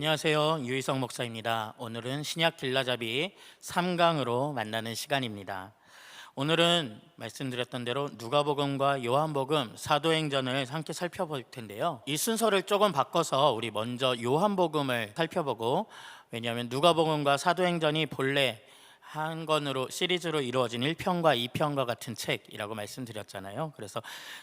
안녕하세요. 유희성 목사입니다. 오늘은 신약 길라잡이 3강으로 만나는 시간입니다. 오늘은 말씀드렸던 대로 누가복음과 요한복음, 사도행전을 함께 살펴볼 텐데요. 이 순서를 조금 바꿔서 우리 먼저 요한복음을 살펴보고, 왜냐하면 누가복음과 사도행전이 본래 한 권으로 시리즈로 이루어진 1편과 2편과 같은 책이라고 말씀드렸잖아요. 그래서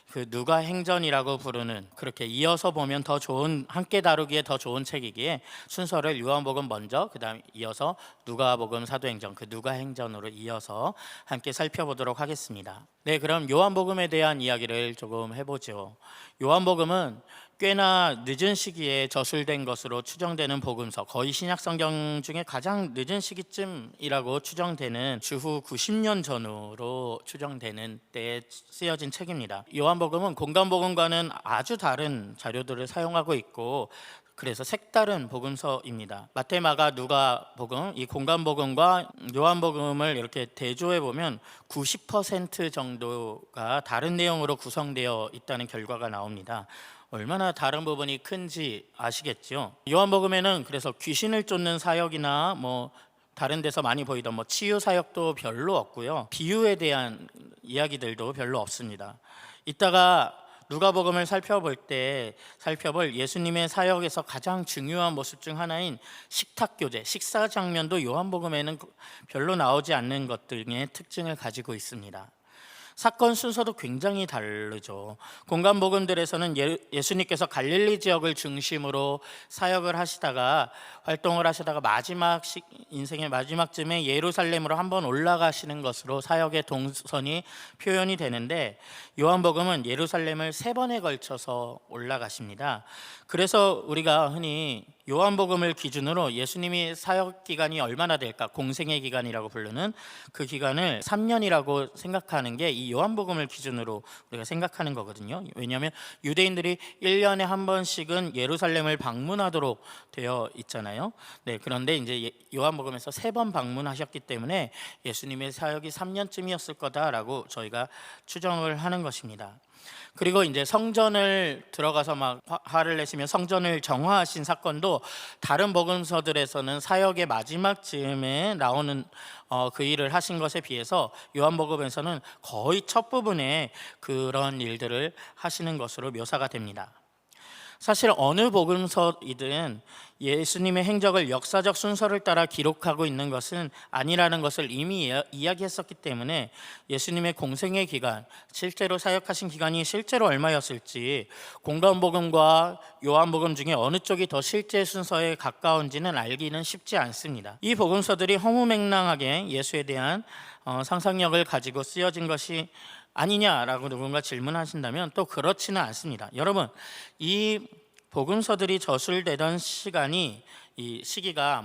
그 누가행전이라고 부르는, 그렇게 이어서 보면 더 좋은, 함께 다루기에 더 좋은 책이기에 순서를 요한복음 먼저, 그 다음 이어서 누가복음, 사도행전, 그 누가행전으로 이어서 함께 살펴보도록 하겠습니다. 네, 그럼 요한복음에 대한 이야기를 조금 해보죠. 요한복음은 꽤나 늦은 시기에 저술된 것으로 추정되는 복음서, 거의 신약 성경 중에 가장 늦은 시기쯤이라고 추정되는 주후 90년 전후로 추정되는 때에 쓰여진 책입니다. 요한복음은 공간복음과는 아주 다른 자료들을 사용하고 있고, 그래서 색다른 복음서입니다. 마태, 마가, 누가복음, 이 공간복음과 요한복음을 이렇게 대조해 보면 90% 정도가 다른 내용으로 구성되어 있다는 결과가 나옵니다. 얼마나 다른 부분이 큰지 아시겠죠? 요한복음에는 그래서 귀신을 쫓는 사역이나 다른 데서 많이 보이던 치유 사역도 별로 없고요. 비유에 대한 이야기들도 별로 없습니다. 이따가 누가복음을 살펴볼 예수님의 사역에서 가장 중요한 모습 중 하나인 식탁교제, 식사 장면도 요한복음에는 별로 나오지 않는 것들 등의 특징을 가지고 있습니다. 사건 순서도 굉장히 다르죠. 공간복음들에서는 예수님께서 갈릴리 지역을 중심으로 사역을 하시다가, 활동을 하시다가 인생의 마지막쯤에 예루살렘으로 한번 올라가시는 것으로 사역의 동선이 표현이 되는데, 요한복음은 예루살렘을 3번에 걸쳐서 올라가십니다. 그래서 우리가 흔히 요한복음을 기준으로 예수님이 사역 기간이 얼마나 될까, 공생의 기간이라고 부르는 그 기간을 3년이라고 생각하는 게 이 요한복음을 기준으로 우리가 생각하는 거거든요. 왜냐하면 유대인들이 1년에 한 번씩은 예루살렘을 방문하도록 되어 있잖아요. 네, 그런데 이제 요한복음에서 3번 방문하셨기 때문에 예수님의 사역이 3년쯤이었을 거다라고 저희가 추정을 하는 것입니다. 그리고 이제 성전을 들어가서 막 화를 내시며 성전을 정화하신 사건도 다른 복음서들에서는 사역의 마지막 즈음에 나오는 그 일을 하신 것에 비해서 요한복음에서는 거의 첫 부분에 그런 일들을 하시는 것으로 묘사가 됩니다. 사실 어느 복음서이든 예수님의 행적을 역사적 순서를 따라 기록하고 있는 것은 아니라는 것을 이미 이야기했었기 때문에 예수님의 공생의 기간, 실제로 사역하신 기간이 실제로 얼마였을지, 공간복음과 요한복음 중에 어느 쪽이 더 실제 순서에 가까운지는 알기는 쉽지 않습니다. 이 복음서들이 허무맹랑하게 예수에 대한 상상력을 가지고 쓰여진 것이 아니냐라고 누군가 질문하신다면 또 그렇지는 않습니다. 여러분, 이 복음서들이 저술되던 시간이, 이 시기가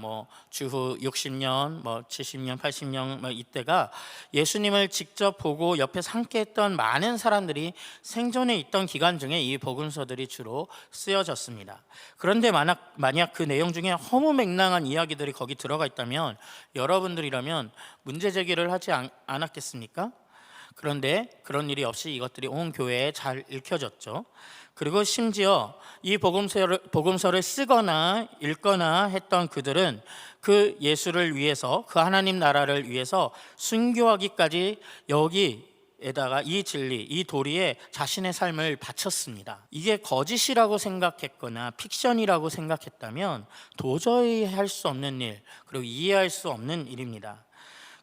주후 60년, 70년, 80년 이때가 예수님을 직접 보고 옆에서 함께했던 많은 사람들이 생존해 있던 기간 중에 이 복음서들이 주로 쓰여졌습니다. 그런데 만약 그 내용 중에 허무맹랑한 이야기들이 거기 들어가 있다면 여러분들이라면 문제 제기를 하지 않았겠습니까? 그런데 그런 일이 없이 이것들이 온 교회에 잘 읽혀졌죠. 그리고 심지어 이 복음서를 쓰거나 읽거나 했던 그들은 그 예수를 위해서, 그 하나님 나라를 위해서 순교하기까지 여기에다가 이 진리, 이 도리에 자신의 삶을 바쳤습니다. 이게 거짓이라고 생각했거나 픽션이라고 생각했다면 도저히 할 수 없는 일, 그리고 이해할 수 없는 일입니다.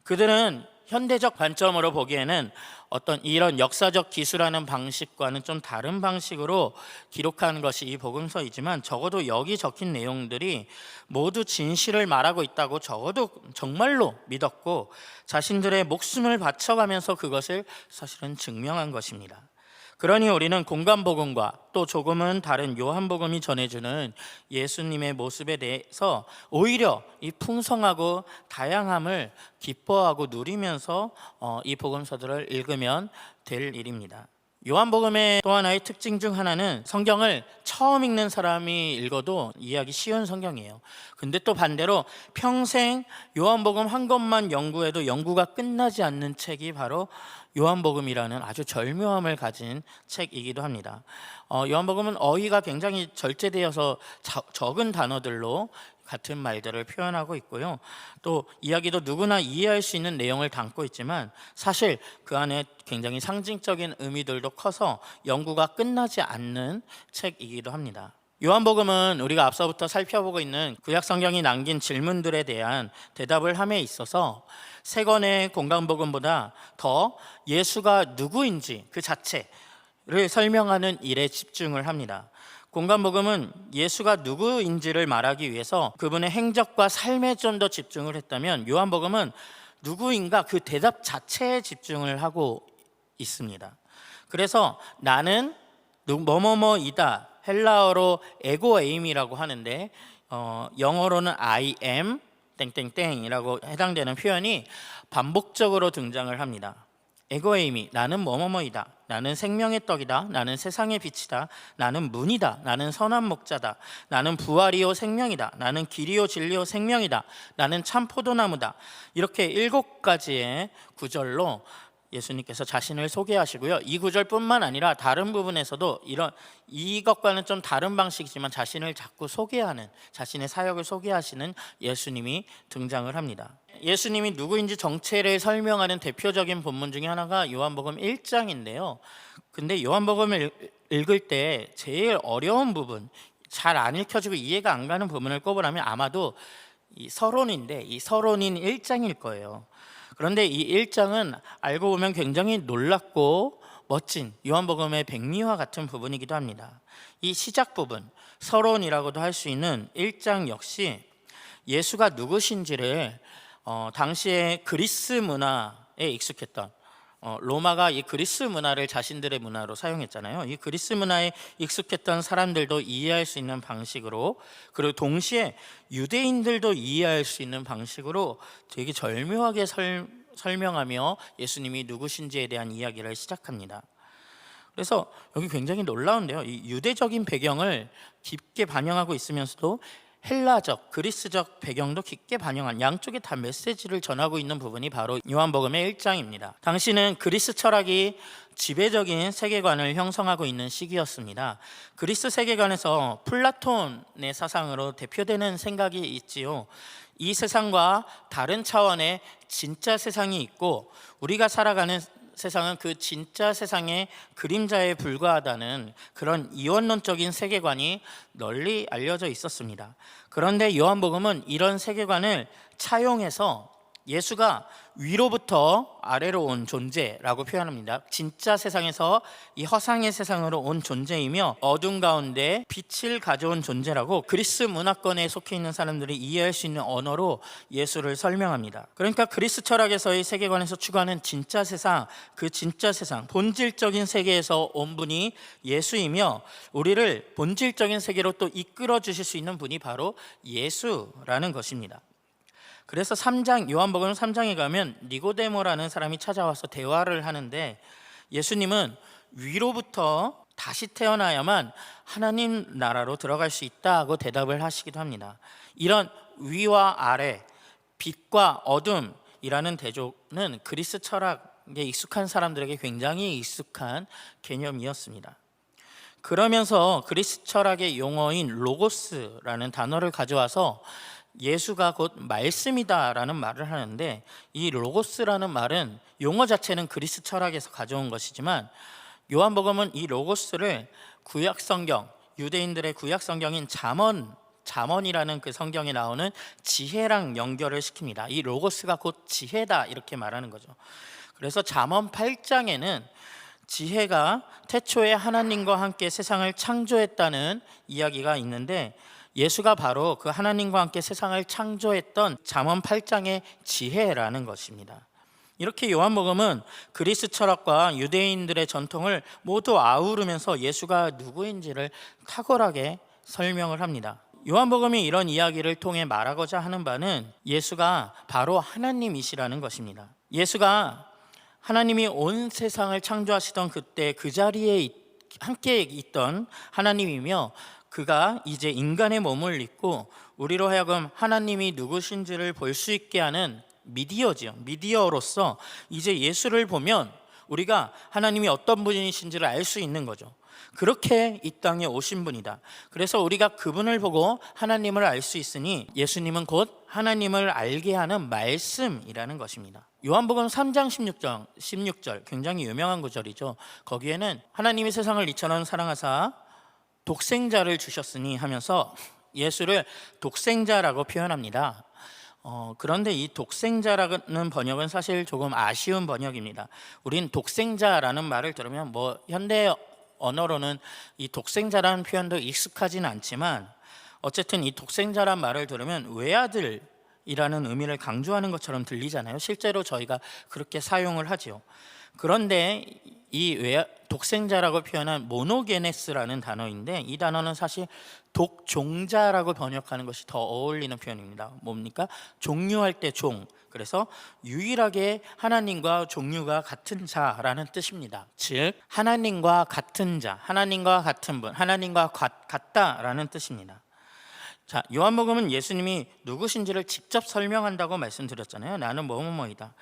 그들은 현대적 관점으로 보기에는 어떤 이런 역사적 기술하는 방식과는 좀 다른 방식으로 기록한 것이 이 복음서이지만, 적어도 여기 적힌 내용들이 모두 진실을 말하고 있다고 적어도 정말로 믿었고 자신들의 목숨을 바쳐가면서 그것을 사실은 증명한 것입니다. 그러니 우리는 공간복음과 또 조금은 다른 요한복음이 전해주는 예수님의 모습에 대해서 오히려 이 풍성하고 다양함을 기뻐하고 누리면서 이 복음서들을 읽으면 될 일입니다. 요한복음의 또 하나의 특징 중 하나는 성경을 처음 읽는 사람이 읽어도 이해하기 쉬운 성경이에요. 근데 또 반대로 평생 요한복음 한 권만 연구해도 연구가 끝나지 않는 책이 바로 요한복음이라는 아주 절묘함을 가진 책이기도 합니다. 요한복음은 어휘가 굉장히 절제되어서 적은 단어들로 같은 말들을 표현하고 있고요. 또 이야기도 누구나 이해할 수 있는 내용을 담고 있지만 사실 그 안에 굉장히 상징적인 의미들도 커서 연구가 끝나지 않는 책이기도 합니다. 요한복음은 우리가 앞서부터 살펴보고 있는 구약 성경이 남긴 질문들에 대한 대답을 함에 있어서 세 권의 공강복음보다 더 예수가 누구인지 그 자체를 설명하는 일에 집중을 합니다. 공간복음은 예수가 누구인지를 말하기 위해서 그분의 행적과 삶에 좀 더 집중을 했다면, 요한복음은 누구인가 그 대답 자체에 집중을 하고 있습니다. 그래서 나는 뭐뭐뭐이다, 헬라어로 에고에임이라고 하는데 영어로는 I am 땡땡땡이라고 해당되는 표현이 반복적으로 등장을 합니다. 에고에이미, 나는 뭐뭐뭐이다, 나는 생명의 떡이다, 나는 세상의 빛이다, 나는 문이다, 나는 선한 목자다, 나는 부활이요 생명이다, 나는 길이요 진리요 생명이다, 나는 참 포도나무다. 이렇게 7가지의 구절로 예수님께서 자신을 소개하시고요. 이 구절뿐만 아니라 다른 부분에서도 이것과는 좀 다른 방식이지만 자신을 자꾸 소개하는, 자신의 사역을 소개하시는 예수님이 등장을 합니다. 예수님이 누구인지 정체를 설명하는 대표적인 본문 중에 하나가 요한복음 1장인데요. 근데 요한복음을 읽을 때 제일 어려운 부분, 잘 안 읽혀지고 이해가 안 가는 부분을 꼽으라면 아마도 이 서론인데, 이 서론인 1장일 거예요. 그런데 이 1장은 알고 보면 굉장히 놀랍고 멋진 요한복음의 백미화 같은 부분이기도 합니다. 이 시작 부분, 서론이라고도 할 수 있는 1장 역시 예수가 누구신지를 당시에 그리스 문화에 익숙했던, 로마가 이 그리스 문화를 자신들의 문화로 사용했잖아요. 이 그리스 문화에 익숙했던 사람들도 이해할 수 있는 방식으로, 그리고 동시에 유대인들도 이해할 수 있는 방식으로 되게 절묘하게 설명하며 예수님이 누구신지에 대한 이야기를 시작합니다. 그래서 여기 굉장히 놀라운데요. 이 유대적인 배경을 깊게 반영하고 있으면서도 헬라적, 그리스적 배경도 깊게 반영한, 양쪽에 다 메시지를 전하고 있는 부분이 바로 요한복음의 1장입니다. 당시는 그리스 철학이 지배적인 세계관을 형성하고 있는 시기였습니다. 그리스 세계관에서 플라톤의 사상으로 대표되는 생각이 있지요. 이 세상과 다른 차원의 진짜 세상이 있고 우리가 살아가는 세상은 그 진짜 세상의 그림자에 불과하다는 그런 이원론적인 세계관이 널리 알려져 있었습니다. 그런데 요한복음은 이런 세계관을 차용해서 예수가 위로부터 아래로 온 존재라고 표현합니다. 진짜 세상에서 이 허상의 세상으로 온 존재이며 어둠 가운데 빛을 가져온 존재라고 그리스 문화권에 속해 있는 사람들이 이해할 수 있는 언어로 예수를 설명합니다. 그러니까 그리스 철학에서의 세계관에서 추구하는 진짜 세상, 그 진짜 세상, 본질적인 세계에서 온 분이 예수이며 우리를 본질적인 세계로 또 이끌어 주실 수 있는 분이 바로 예수라는 것입니다. 그래서 요한복음 3장에 가면 니고데모라는 사람이 찾아와서 대화를 하는데, 예수님은 위로부터 다시 태어나야만 하나님 나라로 들어갈 수 있다고 대답을 하시기도 합니다. 이런 위와 아래, 빛과 어둠이라는 대조는 그리스 철학에 익숙한 사람들에게 굉장히 익숙한 개념이었습니다. 그러면서 그리스 철학의 용어인 로고스라는 단어를 가져와서 예수가 곧 말씀이다라는 말을 하는데, 이 로고스라는 말은 용어 자체는 그리스 철학에서 가져온 것이지만 요한복음은 이 로고스를 구약 성경, 유대인들의 구약 성경인 잠언이라는 그 성경에 나오는 지혜랑 연결을 시킵니다. 이 로고스가 곧 지혜다 이렇게 말하는 거죠. 그래서 잠언 8장에는 지혜가 태초에 하나님과 함께 세상을 창조했다는 이야기가 있는데, 예수가 바로 그 하나님과 함께 세상을 창조했던 잠언 8장의 지혜라는 것입니다. 이렇게 요한복음은 그리스 철학과 유대인들의 전통을 모두 아우르면서 예수가 누구인지를 탁월하게 설명을 합니다. 요한복음이 이런 이야기를 통해 말하고자 하는 바는 예수가 바로 하나님이시라는 것입니다. 예수가 하나님이 온 세상을 창조하시던 그때 그 자리에 함께 있던 하나님이며, 그가 이제 인간의 몸을 입고 우리로 하여금 하나님이 누구신지를 볼 수 있게 하는 미디어지요. 미디어로서 이제 예수를 보면 우리가 하나님이 어떤 분이신지를 알 수 있는 거죠. 그렇게 이 땅에 오신 분이다. 그래서 우리가 그분을 보고 하나님을 알 수 있으니 예수님은 곧 하나님을 알게 하는 말씀이라는 것입니다. 요한복음 3장 16절 굉장히 유명한 구절이죠. 거기에는 하나님이 세상을 이처럼 사랑하사 독생자를 주셨으니 하면서 예수를 독생자라고 표현합니다. 그런데 이 독생자라는 번역은 사실 조금 아쉬운 번역입니다. 우린 독생자라는 말을 들으면 현대 언어로는 이 독생자라는 표현도 익숙하진 않지만, 어쨌든 이 독생자란 말을 들으면 외아들이라는 의미를 강조하는 것처럼 들리잖아요. 실제로 저희가 그렇게 사용을 하지요. 그런데 이 독생자라고 표현한 모노게네스라는 단어인데, 이 단어는 사실 독종자라고 번역하는 것이 더 어울리는 표현입니다. 뭡니까? 종류할 때 종, 그래서 유일하게 하나님과 종류가 같은 자라는 뜻입니다. 즉 하나님과 같은 자, 하나님과 같은 분, 하나님과 같다라는 뜻입니다. 자, 요한복음은 예수님이 누구신지를 직접 설명한다고 말씀드렸잖아요. 나는 뭐뭐뭐이다.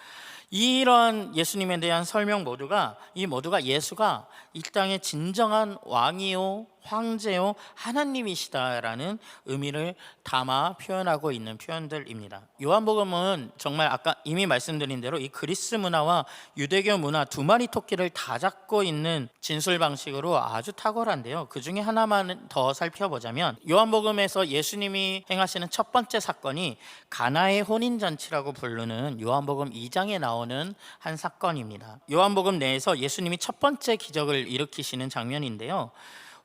이런 예수님에 대한 설명 모두가 예수가 이 땅의 진정한 왕이요 황제요 하나님이시다라는 의미를 담아 표현하고 있는 표현들입니다. 요한복음은 정말 아까 이미 말씀드린 대로 이 그리스 문화와 유대교 문화 두 마리 토끼를 다 잡고 있는 진술 방식으로 아주 탁월한데요. 그 중에 하나만 더 살펴보자면, 요한복음에서 예수님이 행하시는 첫 번째 사건이 가나의 혼인잔치라고 부르는 요한복음 2장에 나오는 한 사건입니다. 요한복음 내에서 예수님이 첫 번째 기적을 일으키시는 장면인데요.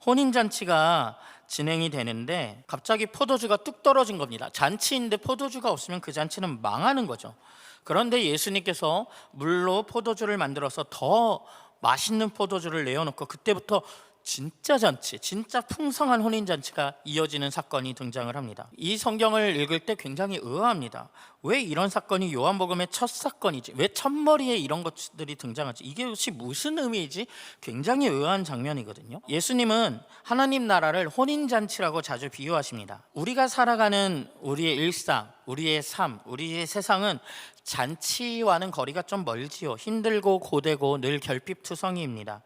혼인잔치가 진행이 되는데 갑자기 포도주가 뚝 떨어진 겁니다. 잔치인데 포도주가 없으면 그 잔치는 망하는 거죠. 그런데 예수님께서 물로 포도주를 만들어서 더 맛있는 포도주를 내어놓고, 그때부터 진짜 잔치, 진짜 풍성한 혼인잔치가 이어지는 사건이 등장을 합니다. 이 성경을 읽을 때 굉장히 의아합니다. 왜 이런 사건이 요한복음의 첫 사건이지? 왜 첫머리에 이런 것들이 등장하지? 이게 무슨 의미이지? 굉장히 의아한 장면이거든요. 예수님은 하나님 나라를 혼인잔치라고 자주 비유하십니다. 우리가 살아가는 우리의 일상, 우리의 삶, 우리의 세상은 잔치와는 거리가 좀 멀지요. 힘들고 고되고 늘 결핍투성이입니다.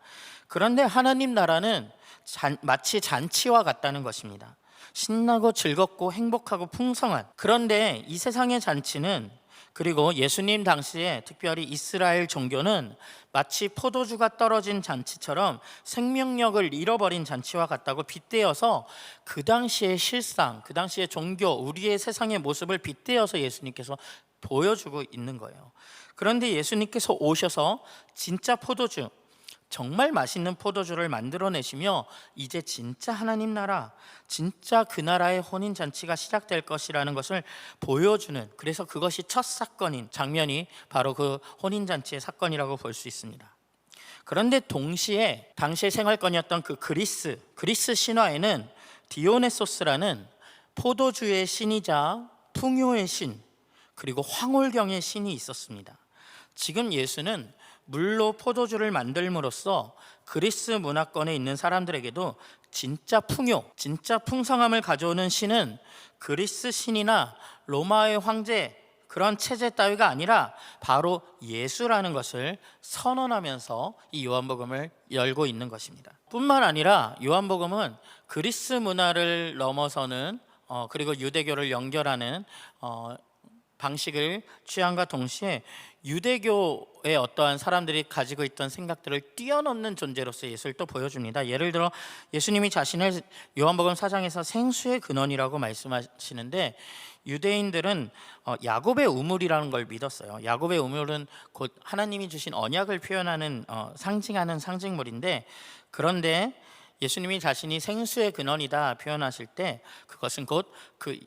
그런데 하나님 나라는 마치 잔치와 같다는 것입니다. 신나고 즐겁고 행복하고 풍성한. 그런데 이 세상의 잔치는, 그리고 예수님 당시에 특별히 이스라엘 종교는 마치 포도주가 떨어진 잔치처럼 생명력을 잃어버린 잔치와 같다고 빗대어서 그 당시의 실상, 그 당시의 종교, 우리의 세상의 모습을 빗대어서 예수님께서 보여주고 있는 거예요. 그런데 예수님께서 오셔서 진짜 포도주, 정말 맛있는 포도주를 만들어내시며 이제 진짜 하나님 나라, 진짜 그 나라의 혼인잔치가 시작될 것이라는 것을 보여주는, 그래서 그것이 첫 사건인 장면이 바로 그 혼인잔치의 사건이라고 볼 수 있습니다. 그런데 동시에 당시의 생활권이었던 그 그리스 신화에는 디오네소스라는 포도주의 신이자 풍요의 신, 그리고 황홀경의 신이 있었습니다. 지금 예수는 물로 포도주를 만들므로써 그리스 문화권에 있는 사람들에게도 진짜 풍요, 진짜 풍성함을 가져오는 신은 그리스 신이나 로마의 황제, 그런 체제 따위가 아니라 바로 예수라는 것을 선언하면서 이 요한복음을 열고 있는 것입니다. 뿐만 아니라 요한복음은 그리스 문화를 넘어서는 그리고 유대교를 연결하는 방식을 취함과 동시에 유대교의 어떠한 사람들이 가지고 있던 생각들을 뛰어넘는 존재로서 예수를 또 보여줍니다. 예를 들어 예수님이 자신을 요한복음 4장에서 생수의 근원이라고 말씀하시는데, 유대인들은 야곱의 우물이라는 걸 믿었어요. 야곱의 우물은 곧 하나님이 주신 언약을 표현하는 상징하는 상징물인데, 그런데 예수님이 자신이 생수의 근원이다 표현하실 때 그것은 곧 그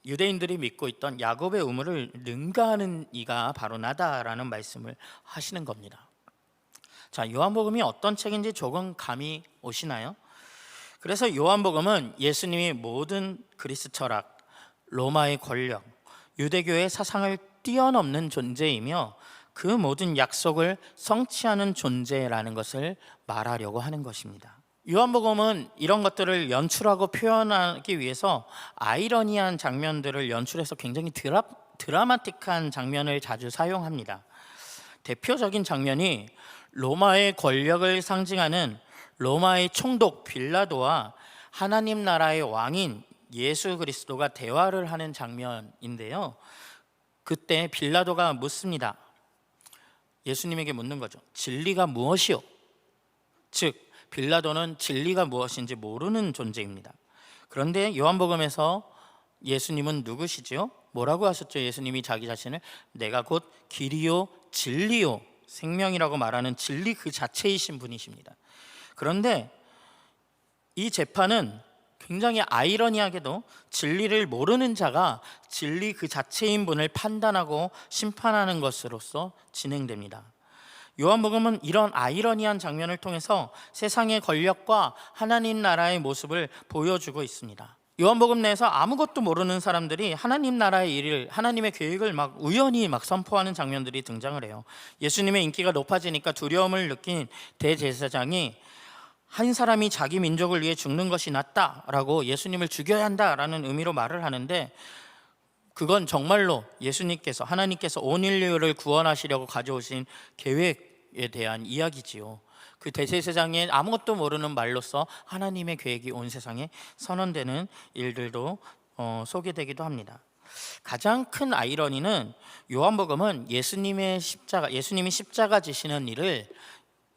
유대인들이 믿고 있던 야곱의 우물을 능가하는 이가 바로 나다라는 말씀을 하시는 겁니다. 자, 요한복음이 어떤 책인지 조금 감이 오시나요? 그래서 요한복음은 예수님이 모든 그리스 철학, 로마의 권력, 유대교의 사상을 뛰어넘는 존재이며, 그 모든 약속을 성취하는 존재라는 것을 말하려고 하는 것입니다. 요한복음은 이런 것들을 연출하고 표현하기 위해서 아이러니한 장면들을 연출해서 굉장히 드라마틱한 장면을 자주 사용합니다. 대표적인 장면이 로마의 권력을 상징하는 로마의 총독 빌라도와 하나님 나라의 왕인 예수 그리스도가 대화를 하는 장면인데요. 그때 빌라도가 묻습니다. 예수님에게 묻는 거죠. 진리가 무엇이요? 즉 빌라도는 진리가 무엇인지 모르는 존재입니다. 그런데 요한복음에서 예수님은 누구시죠? 뭐라고 하셨죠? 예수님이 자기 자신을 내가 곧 길이요 진리요 생명이라고 말하는 진리 그 자체이신 분이십니다. 그런데 이 재판은 굉장히 아이러니하게도 진리를 모르는 자가 진리 그 자체인 분을 판단하고 심판하는 것으로서 진행됩니다. 요한복음은 이런 아이러니한 장면을 통해서 세상의 권력과 하나님 나라의 모습을 보여주고 있습니다. 요한복음 내에서 아무것도 모르는 사람들이 하나님 나라의 일을, 하나님의 계획을 우연히 선포하는 장면들이 등장을 해요. 예수님의 인기가 높아지니까 두려움을 느낀 대제사장이 한 사람이 자기 민족을 위해 죽는 것이 낫다라고 예수님을 죽여야 한다라는 의미로 말을 하는데, 그건 정말로 예수님께서, 하나님께서 온 인류를 구원하시려고 가져오신 계획에 대한 이야기지요. 그 대제사장의 아무것도 모르는 말로써 하나님의 계획이 온 세상에 선언되는 일들도 소개되기도 합니다. 가장 큰 아이러니는 요한복음은 예수님이 십자가 지시는 일을,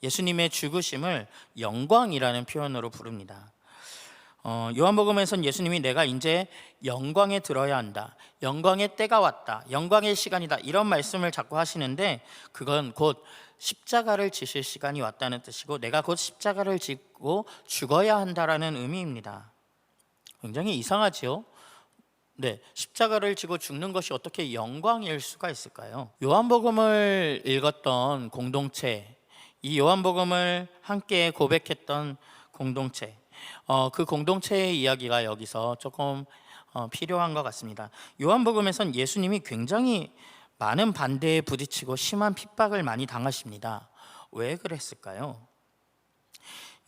예수님의 죽으심을 영광이라는 표현으로 부릅니다. 요한복음에서는 예수님이 내가 이제 영광에 들어야 한다, 영광의 때가 왔다, 영광의 시간이다, 이런 말씀을 자꾸 하시는데, 그건 곧 십자가를 지실 시간이 왔다는 뜻이고 내가 곧 십자가를 지고 죽어야 한다라는 의미입니다. 굉장히 이상하지요? 네, 십자가를 지고 죽는 것이 어떻게 영광일 수가 있을까요? 요한복음을 읽었던 공동체, 이 요한복음을 함께 고백했던 공동체, 그 공동체의 이야기가 여기서 조금 필요한 것 같습니다. 요한복음에선 예수님이 굉장히 많은 반대에 부딪히고 심한 핍박을 많이 당하십니다. 왜 그랬을까요?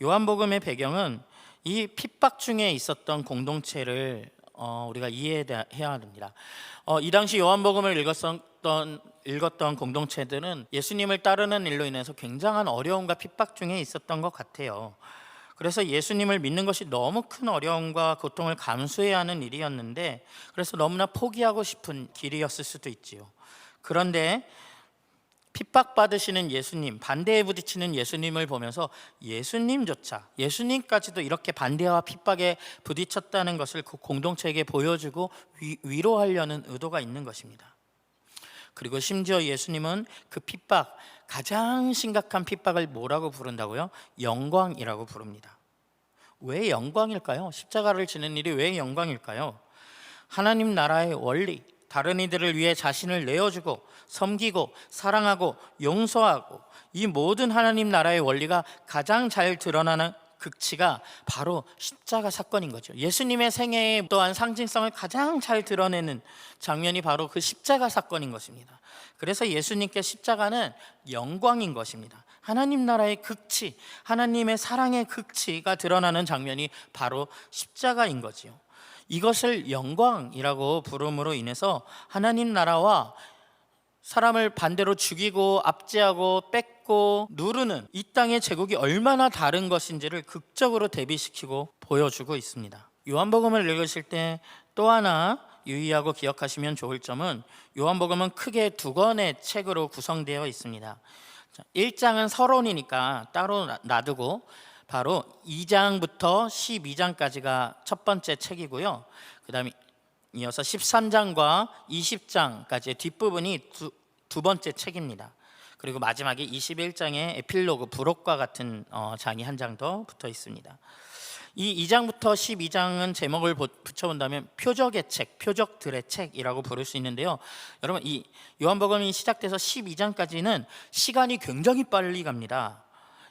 요한복음의 배경은 이 핍박 중에 있었던 공동체를 우리가 이해해야 합니다. 이 당시 요한복음을 읽었던 공동체들은 예수님을 따르는 일로 인해서 굉장한 어려움과 핍박 중에 있었던 것 같아요. 그래서 예수님을 믿는 것이 너무 큰 어려움과 고통을 감수해야 하는 일이었는데, 그래서 너무나 포기하고 싶은 길이었을 수도 있지요. 그런데 핍박받으시는 예수님, 반대에 부딪히는 예수님을 보면서 예수님까지도 이렇게 반대와 핍박에 부딪혔다는 것을 그 공동체에게 보여주고 위로하려는 의도가 있는 것입니다. 그리고 심지어 예수님은 그 핍박, 가장 심각한 핍박을 뭐라고 부른다고요? 영광이라고 부릅니다. 왜 영광일까요? 십자가를 지는 일이 왜 영광일까요? 하나님 나라의 원리, 다른 이들을 위해 자신을 내어주고 섬기고 사랑하고 용서하고, 이 모든 하나님 나라의 원리가 가장 잘 드러나는 극치가 바로 십자가 사건인 거죠. 예수님의 생애에 또한 상징성을 가장 잘 드러내는 장면이 바로 그 십자가 사건인 것입니다. 그래서 예수님께 십자가는 영광인 것입니다. 하나님 나라의 극치, 하나님의 사랑의 극치가 드러나는 장면이 바로 십자가인 거지요. 이것을 영광이라고 부름으로 인해서 하나님 나라와 사람을 반대로 죽이고 압제하고 뺏고 누르는 이 땅의 제국이 얼마나 다른 것인지를 극적으로 대비시키고 보여주고 있습니다. 요한복음을 읽으실 때 또 하나 유의하고 기억하시면 좋을 점은, 요한복음은 크게 두 권의 책으로 구성되어 있습니다. 1장은 서론이니까 따로 놔두고 바로 2장부터 12장까지가 첫 번째 책이고요. 그 다음에 이어서 13장과 20장까지의 뒷부분이 두 번째 책입니다. 그리고 마지막에 21장의 에필로그, 부록과 같은 장이 한 장 더 붙어 있습니다. 이 2장부터 12장은 제목을 붙여본다면 표적의 책, 표적들의 책이라고 부를 수 있는데요. 여러분, 이 요한복음이 시작돼서 12장까지는 시간이 굉장히 빨리 갑니다.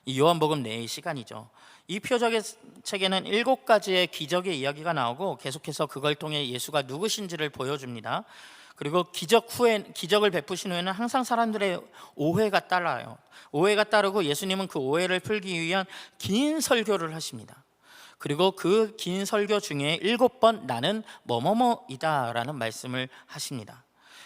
이 요한복음 내의 시간이죠. 이 표적의 책에는 7가지의 기적의 이야기가 나오고 계속해서 그걸 통해 예수가 누구신지를 보여줍니다. 그리고 기적을 베푸신 후에는 항상 사람들의 오해가 따라요. 오해가 따르고 예수님은 그 오해를 풀기 위한 긴 설교를 하십니다. 그리고 그 긴 설교 중에 7번 나는 뭐뭐뭐이다 라는 말씀을 하십니다.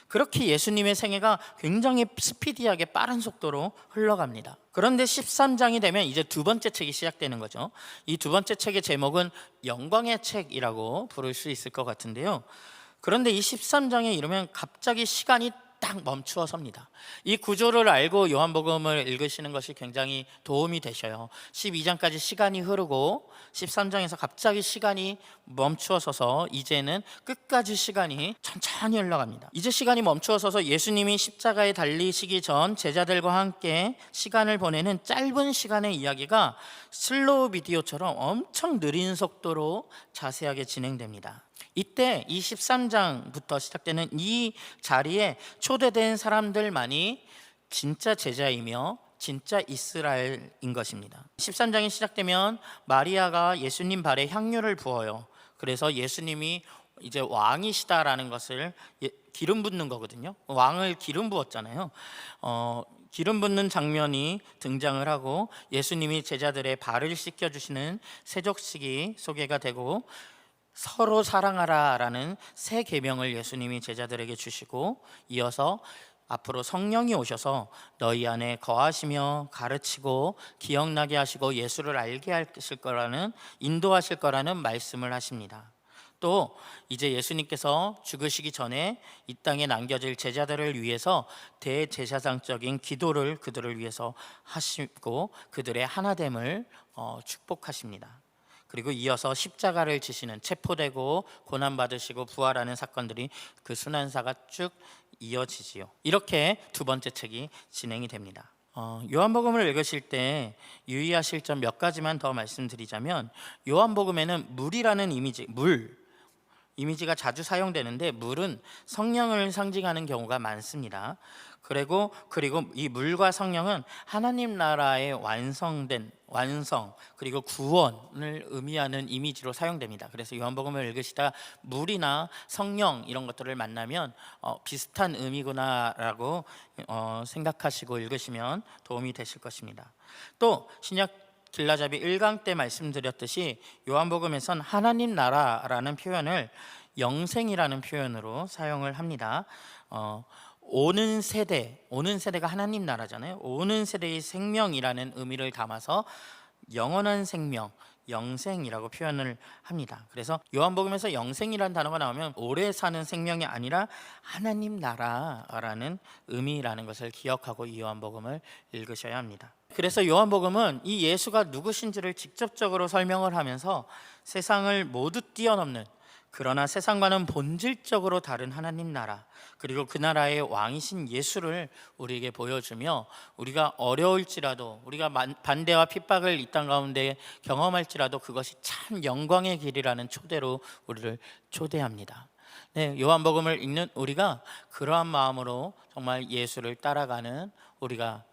그렇게 예수님의 생애가 굉장히 스피디하게 빠른 속도로 흘러갑니다. 그런데 13장이 되면 이제 두 번째 책이 시작되는 거죠. 이 두 번째 책의 제목은 영광의 책이라고 부를 수 있을 것 같은데요. 그런데 이 13장에 이르면 갑자기 시간이 딱 멈추어 섭니다. 이 구조를 알고 요한복음을 읽으시는 것이 굉장히 도움이 되셔요. 12장까지 시간이 흐르고 13장에서 갑자기 시간이 멈추어 서서 이제는 끝까지 시간이 천천히 흘러갑니다. 이제 시간이 멈추어 서서 예수님이 십자가에 달리시기 전 제자들과 함께 시간을 보내는 짧은 시간의 이야기가 슬로우 비디오처럼 엄청 느린 속도로 자세하게 진행됩니다. 이때 이 13장부터 시작되는 이 자리에 초대된 사람들만이 진짜 제자이며 진짜 이스라엘인 것입니다. 13장이 시작되면 마리아가 예수님 발에 향유를 부어요. 그래서 예수님이 이제 왕이시다라는 것을 기름 붓는 거거든요. 왕을 기름 부었잖아요. 기름 붓는 장면이 등장을 하고 예수님이 제자들의 발을 씻겨주시는 세족식이 소개가 되고 서로 사랑하라라는 새 계명을 예수님이 제자들에게 주시고 이어서 앞으로 성령이 오셔서 너희 안에 거하시며 가르치고 기억나게 하시고 예수를 알게 하실 거라는 인도하실 거라는 말씀을 하십니다. 또 이제 예수님께서 죽으시기 전에 이 땅에 남겨질 제자들을 위해서 대제사장적인 기도를 그들을 위해서 하시고 그들의 하나됨을 축복하십니다. 그리고 이어서 십자가를 지시는 체포되고 고난받으시고 부활하는 사건들이 그 순환사가 쭉 이어지지요. 이렇게 두 번째 책이 진행이 됩니다. 요한복음을 읽으실 때 유의하실 점 몇 가지만 더 말씀드리자면 요한복음에는 물이라는 이미지가 자주 사용되는데 물은 성령을 상징하는 경우가 많습니다. 그리고 이 물과 성령은 하나님 나라의 완성 그리고 구원을 의미하는 이미지로 사용됩니다. 그래서 요한복음을 읽으시다 물이나 성령 이런 것들을 만나면 비슷한 의미구나라고 생각하시고 읽으시면 도움이 되실 것입니다. 또 신약 길라잡이 1강 때 말씀드렸듯이 요한복음에선 하나님 나라라는 표현을 영생이라는 표현으로 사용을 합니다. 오는 세대가 하나님 나라잖아요. 오는 세대의 생명이라는 의미를 담아서 영원한 생명, 영생이라고 표현을 합니다. 그래서 요한복음에서 영생이라는 단어가 나오면 오래 사는 생명이 아니라 하나님 나라라는 의미라는 것을 기억하고 이 요한복음을 읽으셔야 합니다. 그래서 요한복음은 이 예수가 누구신지를 직접적으로 설명을 하면서 세상을 모두 뛰어넘는, 그러나 세상과는 본질적으로 다른 하나님 나라, 그리고 그 나라의 왕이신 예수를 우리에게 보여주며 우리가 어려울지라도, 우리가 반대와 핍박을 이 땅 가운데 경험할지라도 그것이 참 영광의 길이라는 초대로 우리를 초대합니다. 네, 요한복음을 읽는 우리가 그러한 마음으로 정말 예수를 따라가는 우리가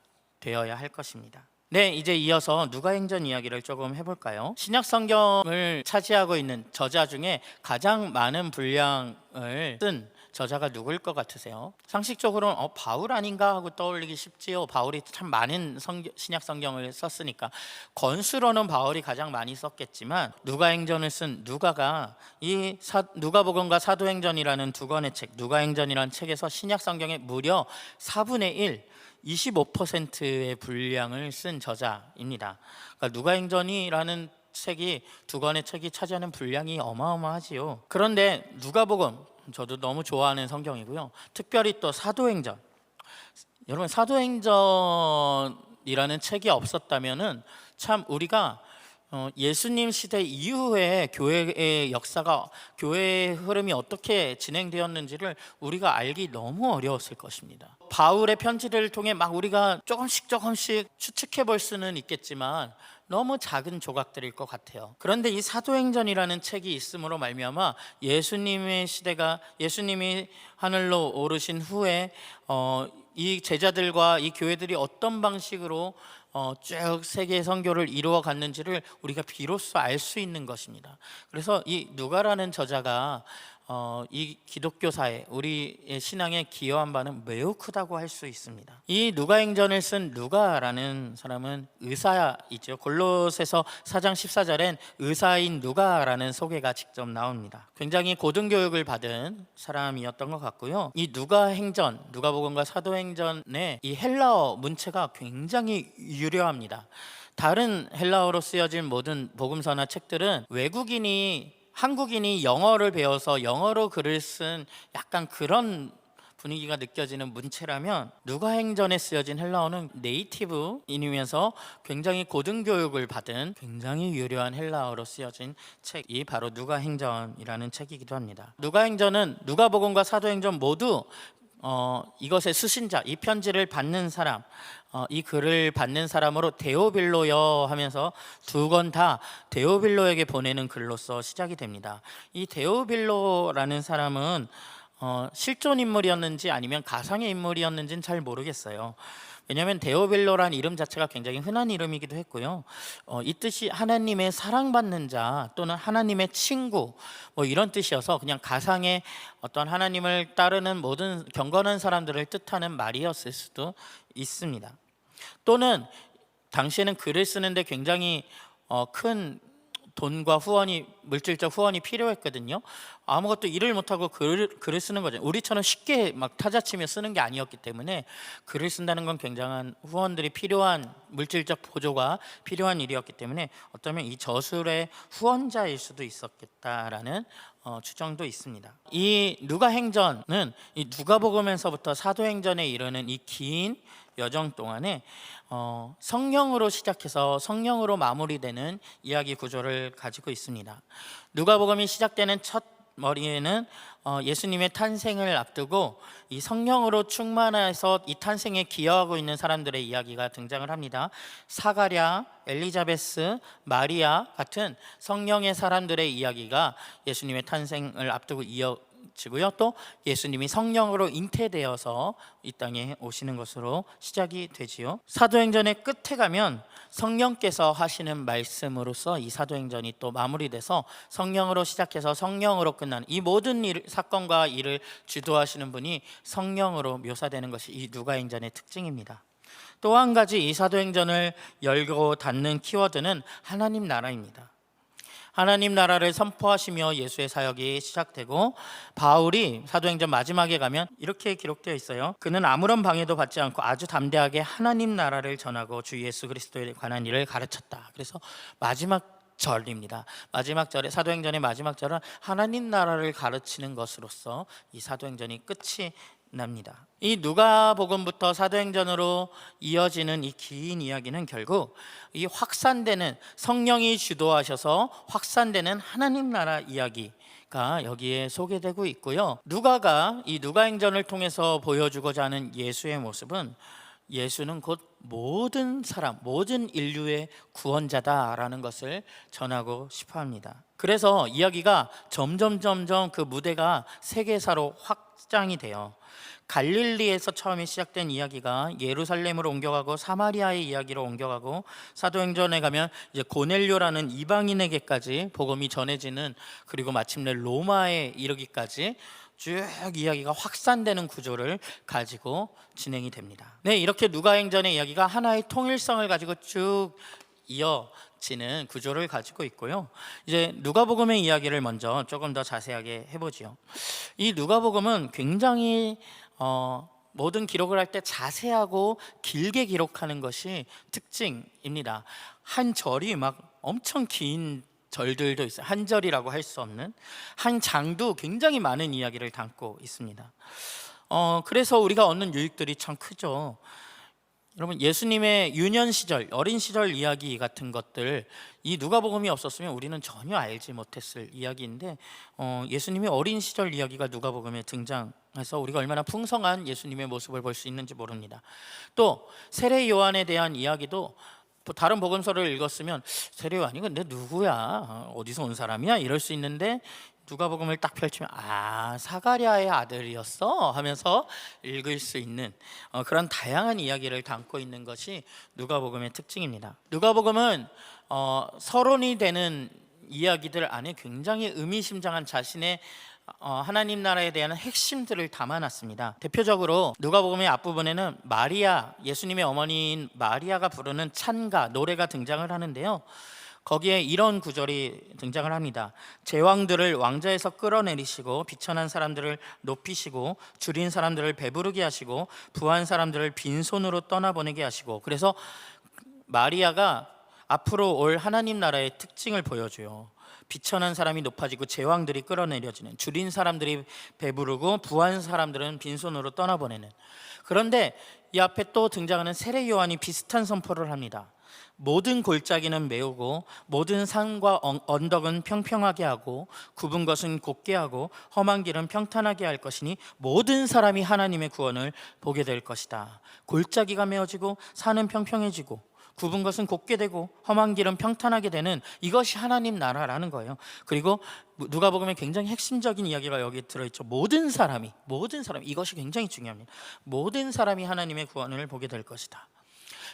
되어야 할 것입니다. 네, 이제 이어서 누가행전 이야기를 조금 해볼까요? 신약 성경을 차지하고 있는 저자 중에 가장 많은 분량을 쓴 저자가 누구일 것 같으세요? 상식적으로는 바울 아닌가 하고 떠올리기 쉽지요. 바울이 참 많은 신약 성경을 썼으니까 권수로는 바울이 가장 많이 썼겠지만 누가행전을 쓴 누가가 이 누가복음과 사도행전이라는 두 권의 책, 누가행전이라는 책에서 신약 성경의 무려 4분의 1 25%의 분량을 쓴 저자입니다. 그러니까 누가행전이라는 책이 두 권의 책이 차지하는 분량이 어마어마하지요. 그런데 누가복음 저도 너무 좋아하는 성경이고요. 특별히 또 사도행전, 여러분 사도행전이라는 책이 없었다면은 참 우리가 예수님 시대 이후에 교회의 역사가, 교회의 흐름이 어떻게 진행되었는지를 우리가 알기 너무 어려웠을 것입니다. 바울의 편지를 통해 막 우리가 조금씩 추측해 볼 수는 있겠지만 너무 작은 조각들일 것 같아요. 그런데 이 사도행전이라는 책이 있음으로 말미암아 예수님의 시대가, 예수님이 하늘로 오르신 후에 이 제자들과 이 교회들이 어떤 방식으로 쭉 세계 선교를 이루어 갔는지를 우리가 비로소 알 수 있는 것입니다. 그래서 이 누가라는 저자가 이 기독교사회, 우리의 신앙에 기여한 바는 매우 크다고 할 수 있습니다. 이 누가행전을 쓴 누가라는 사람은 의사이죠. 골로새서 4장 14절엔 의사인 누가라는 소개가 직접 나옵니다. 굉장히 고등교육을 받은 사람이었던 것 같고요. 이 누가행전, 누가복음과 사도행전의 이 헬라어 문체가 굉장히 유려합니다. 다른 헬라어로 쓰여진 모든 복음서나 책들은 한국인이 영어를 배워서 영어로 글을 쓴 약간 그런 분위기가 느껴지는 문체라면 누가행전에 쓰여진 헬라어는 네이티브인이면서 굉장히 고등교육을 받은 굉장히 유려한 헬라어로 쓰여진 책이 바로 누가행전이라는 책이기도 합니다. 누가행전은 누가복음과 사도행전 모두 이것의 수신자, 이 편지를 받는 사람, 이 글을 받는 사람으로 데오빌로여 하면서 두 권 다 데오빌로에게 보내는 글로서 시작이 됩니다. 이 데오빌로라는 사람은 실존 인물이었는지 아니면 가상의 인물이었는지는 잘 모르겠어요. 왜냐하면 데오빌로란 이름 자체가 굉장히 흔한 이름이기도 했고요. 이 뜻이 하나님의 사랑받는 자 또는 하나님의 친구 뭐 이런 뜻이어서 그냥 가상의 어떤 하나님을 따르는 모든 경건한 사람들을 뜻하는 말이었을 수도 있습니다. 또는 당시에는 글을 쓰는데 굉장히 큰 돈과 물질적 후원이 필요했거든요. 아무것도 일을 못하고 글을 쓰는 거죠. 우리처럼 쉽게 막 타자치며 쓰는 게 아니었기 때문에 글을 쓴다는 건 굉장한 후원들이 필요한, 물질적 보조가 필요한 일이었기 때문에 어쩌면 이 저술의 후원자일 수도 있었겠다라는 추정도 있습니다. 이 누가행전은 이 누가복음에서부터 사도행전에 이르는 이 긴 여정 동안에 성령으로 시작해서 성령으로 마무리되는 이야기 구조를 가지고 있습니다. 누가복음이 시작되는 첫 머리에는 예수님의 탄생을 앞두고 이 성령으로 충만해서 이 탄생에 기여하고 있는 사람들의 이야기가 등장을 합니다. 사가랴, 엘리자베스, 마리아 같은 성령의 사람들의 이야기가 예수님의 탄생을 앞두고 이어지고요. 또 예수님이 성령으로 잉태되어서 이 땅에 오시는 것으로 시작이 되지요. 사도행전의 끝에 가면 성령께서 하시는 말씀으로서 이 사도행전이 또 마무리돼서 성령으로 시작해서 성령으로 끝나는 이 모든 사건과 일을 주도하시는 분이 성령으로 묘사되는 것이 이 누가행전의 특징입니다. 또 한 가지 이 사도행전을 열고 닫는 키워드는 하나님 나라입니다. 하나님 나라를 선포하시며 예수의 사역이 시작되고, 바울이 사도행전 마지막에 가면 이렇게 기록되어 있어요. 그는 아무런 방해도 받지 않고 아주 담대하게 하나님 나라를 전하고 주 예수 그리스도에 관한 일을 가르쳤다. 그래서 마지막 절입니다. 마지막 절에, 사도행전의 마지막 절은 하나님 나라를 가르치는 것으로서 이 사도행전이 끝이 납니다. 이 누가복음부터 사도행전으로 이어지는 이 긴 이야기는 결국 이 확산되는, 성령이 주도하셔서 확산되는 하나님 나라 이야기가 여기에 소개되고 있고요. 누가가 이 누가행전을 통해서 보여주고자 하는 예수의 모습은, 예수는 곧 모든 사람, 모든 인류의 구원자다라는 것을 전하고 싶어 합니다. 그래서 이야기가 점점 그 무대가 세계사로 확장이 돼요. 갈릴리에서 처음에 시작된 이야기가 예루살렘으로 옮겨가고 사마리아의 이야기로 옮겨가고, 사도행전에 가면 이제 고넬료라는 이방인에게까지 복음이 전해지는, 그리고 마침내 로마에 이르기까지 쭉 이야기가 확산되는 구조를 가지고 진행이 됩니다. 네, 이렇게 누가행전의 이야기가 하나의 통일성을 가지고 쭉 이어지는 구조를 가지고 있고요. 이제 누가복음의 이야기를 먼저 조금 더 자세하게 해보지요. 이 누가복음은 굉장히 모든 기록을 할 때 자세하고 길게 기록하는 것이 특징입니다. 한 절이 막 엄청 긴 절들도 있어요. 한 절이라고 할 수 없는 한 장도 굉장히 많은 이야기를 담고 있습니다. 그래서 우리가 얻는 유익들이 참 크죠. 여러분, 예수님의 유년 시절, 어린 시절 이야기 같은 것들, 이 누가복음이 없었으면 우리는 전혀 알지 못했을 이야기인데, 예수님의 어린 시절 이야기가 누가복음에 등장해서 우리가 얼마나 풍성한 예수님의 모습을 볼 수 있는지 모릅니다. 또 세례 요한에 대한 이야기도 다른 복음서를 읽었으면 세례 요한이 근데 누구야? 어디서 온 사람이야? 이럴 수 있는데, 누가복음을 딱 펼치면 사가랴의 아들이었어 하면서 읽을 수 있는 그런 다양한 이야기를 담고 있는 것이 누가복음의 특징입니다. 누가복음은 서론이 되는 이야기들 안에 굉장히 의미심장한 자신의 하나님 나라에 대한 핵심들을 담아놨습니다. 대표적으로 누가복음의 앞부분에는 마리아, 예수님의 어머니인 마리아가 부르는 찬가, 노래가 등장을 하는데요. 거기에 이런 구절이 등장을 합니다. 제왕들을 왕좌에서 끌어내리시고 비천한 사람들을 높이시고 줄인 사람들을 배부르게 하시고 부한 사람들을 빈손으로 떠나보내게 하시고. 그래서 마리아가 앞으로 올 하나님 나라의 특징을 보여줘요. 비천한 사람이 높아지고 제왕들이 끌어내려지는, 줄인 사람들이 배부르고 부한 사람들은 빈손으로 떠나보내는. 그런데 이 앞에 또 등장하는 세례 요한이 비슷한 선포를 합니다. 모든 골짜기는 메우고 모든 산과 언덕은 평평하게 하고 굽은 것은 곧게 하고 험한 길은 평탄하게 할 것이니 모든 사람이 하나님의 구원을 보게 될 것이다. 골짜기가 메워지고 산은 평평해지고 굽은 것은 곧게 되고 험한 길은 평탄하게 되는, 이것이 하나님 나라라는 거예요. 그리고 누가복음에 굉장히 핵심적인 이야기가 여기 들어있죠. 모든 사람이, 이것이 굉장히 중요합니다. 모든 사람이 하나님의 구원을 보게 될 것이다.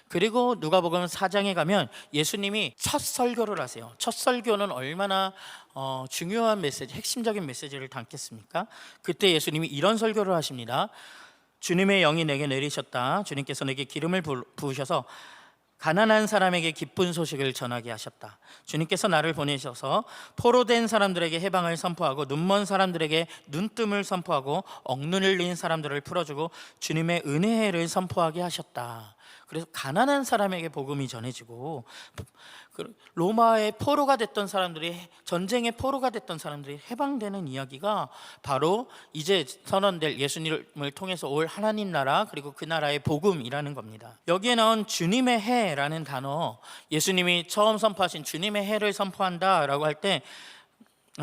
그리고 누가복음 4장에 가면 예수님이 첫 설교를 하세요. 첫 설교는 얼마나 중요한 메시지, 핵심적인 메시지를 담겠습니까? 그때 예수님이 이런 설교를 하십니다. 주님의 영이 내게 내리셨다. 주님께서 내게 기름을 부으셔서 가난한 사람에게 기쁜 소식을 전하게 하셨다. 주님께서 나를 보내셔서 포로된 사람들에게 해방을 선포하고 눈먼 사람들에게 눈뜸을 선포하고 억눌린 사람들을 풀어주고 주님의 은혜를 선포하게 하셨다. 그래서 가난한 사람에게 복음이 전해지고 로마의 포로가 됐던 사람들이, 전쟁의 포로가 됐던 사람들이 해방되는 이야기가 바로 이제 선언될 예수님을 통해서 올 하나님 나라, 그리고 그 나라의 복음이라는 겁니다. 여기에 나온 주님의 해라는 단어, 예수님이 처음 선포하신 주님의 해를 선포한다라고 할 때,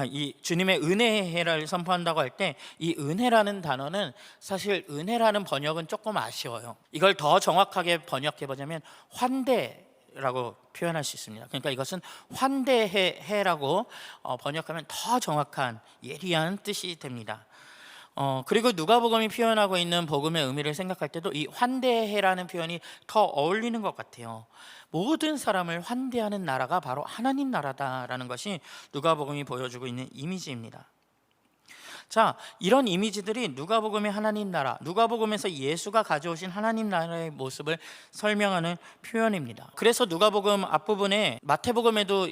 이 주님의 은혜의 해를 선포한다고 할 때 이 은혜라는 단어는, 사실 은혜라는 번역은 조금 아쉬워요. 이걸 더 정확하게 번역해 보자면 환대라고 표현할 수 있습니다. 그러니까 이것은 환대해라고 번역하면 더 정확한 예리한 뜻이 됩니다. 그리고 누가복음이 표현하고 있는 복음의 의미를 생각할 때도 이 환대해라는 표현이 더 어울리는 것 같아요. 모든 사람을 환대하는 나라가 바로 하나님 나라다라는 것이 누가복음이 보여주고 있는 이미지입니다. 자, 이런 이미지들이 누가복음의 하나님 나라, 누가복음에서 예수가 가져오신 하나님 나라의 모습을 설명하는 표현입니다. 그래서 누가복음 앞부분에, 마태복음에도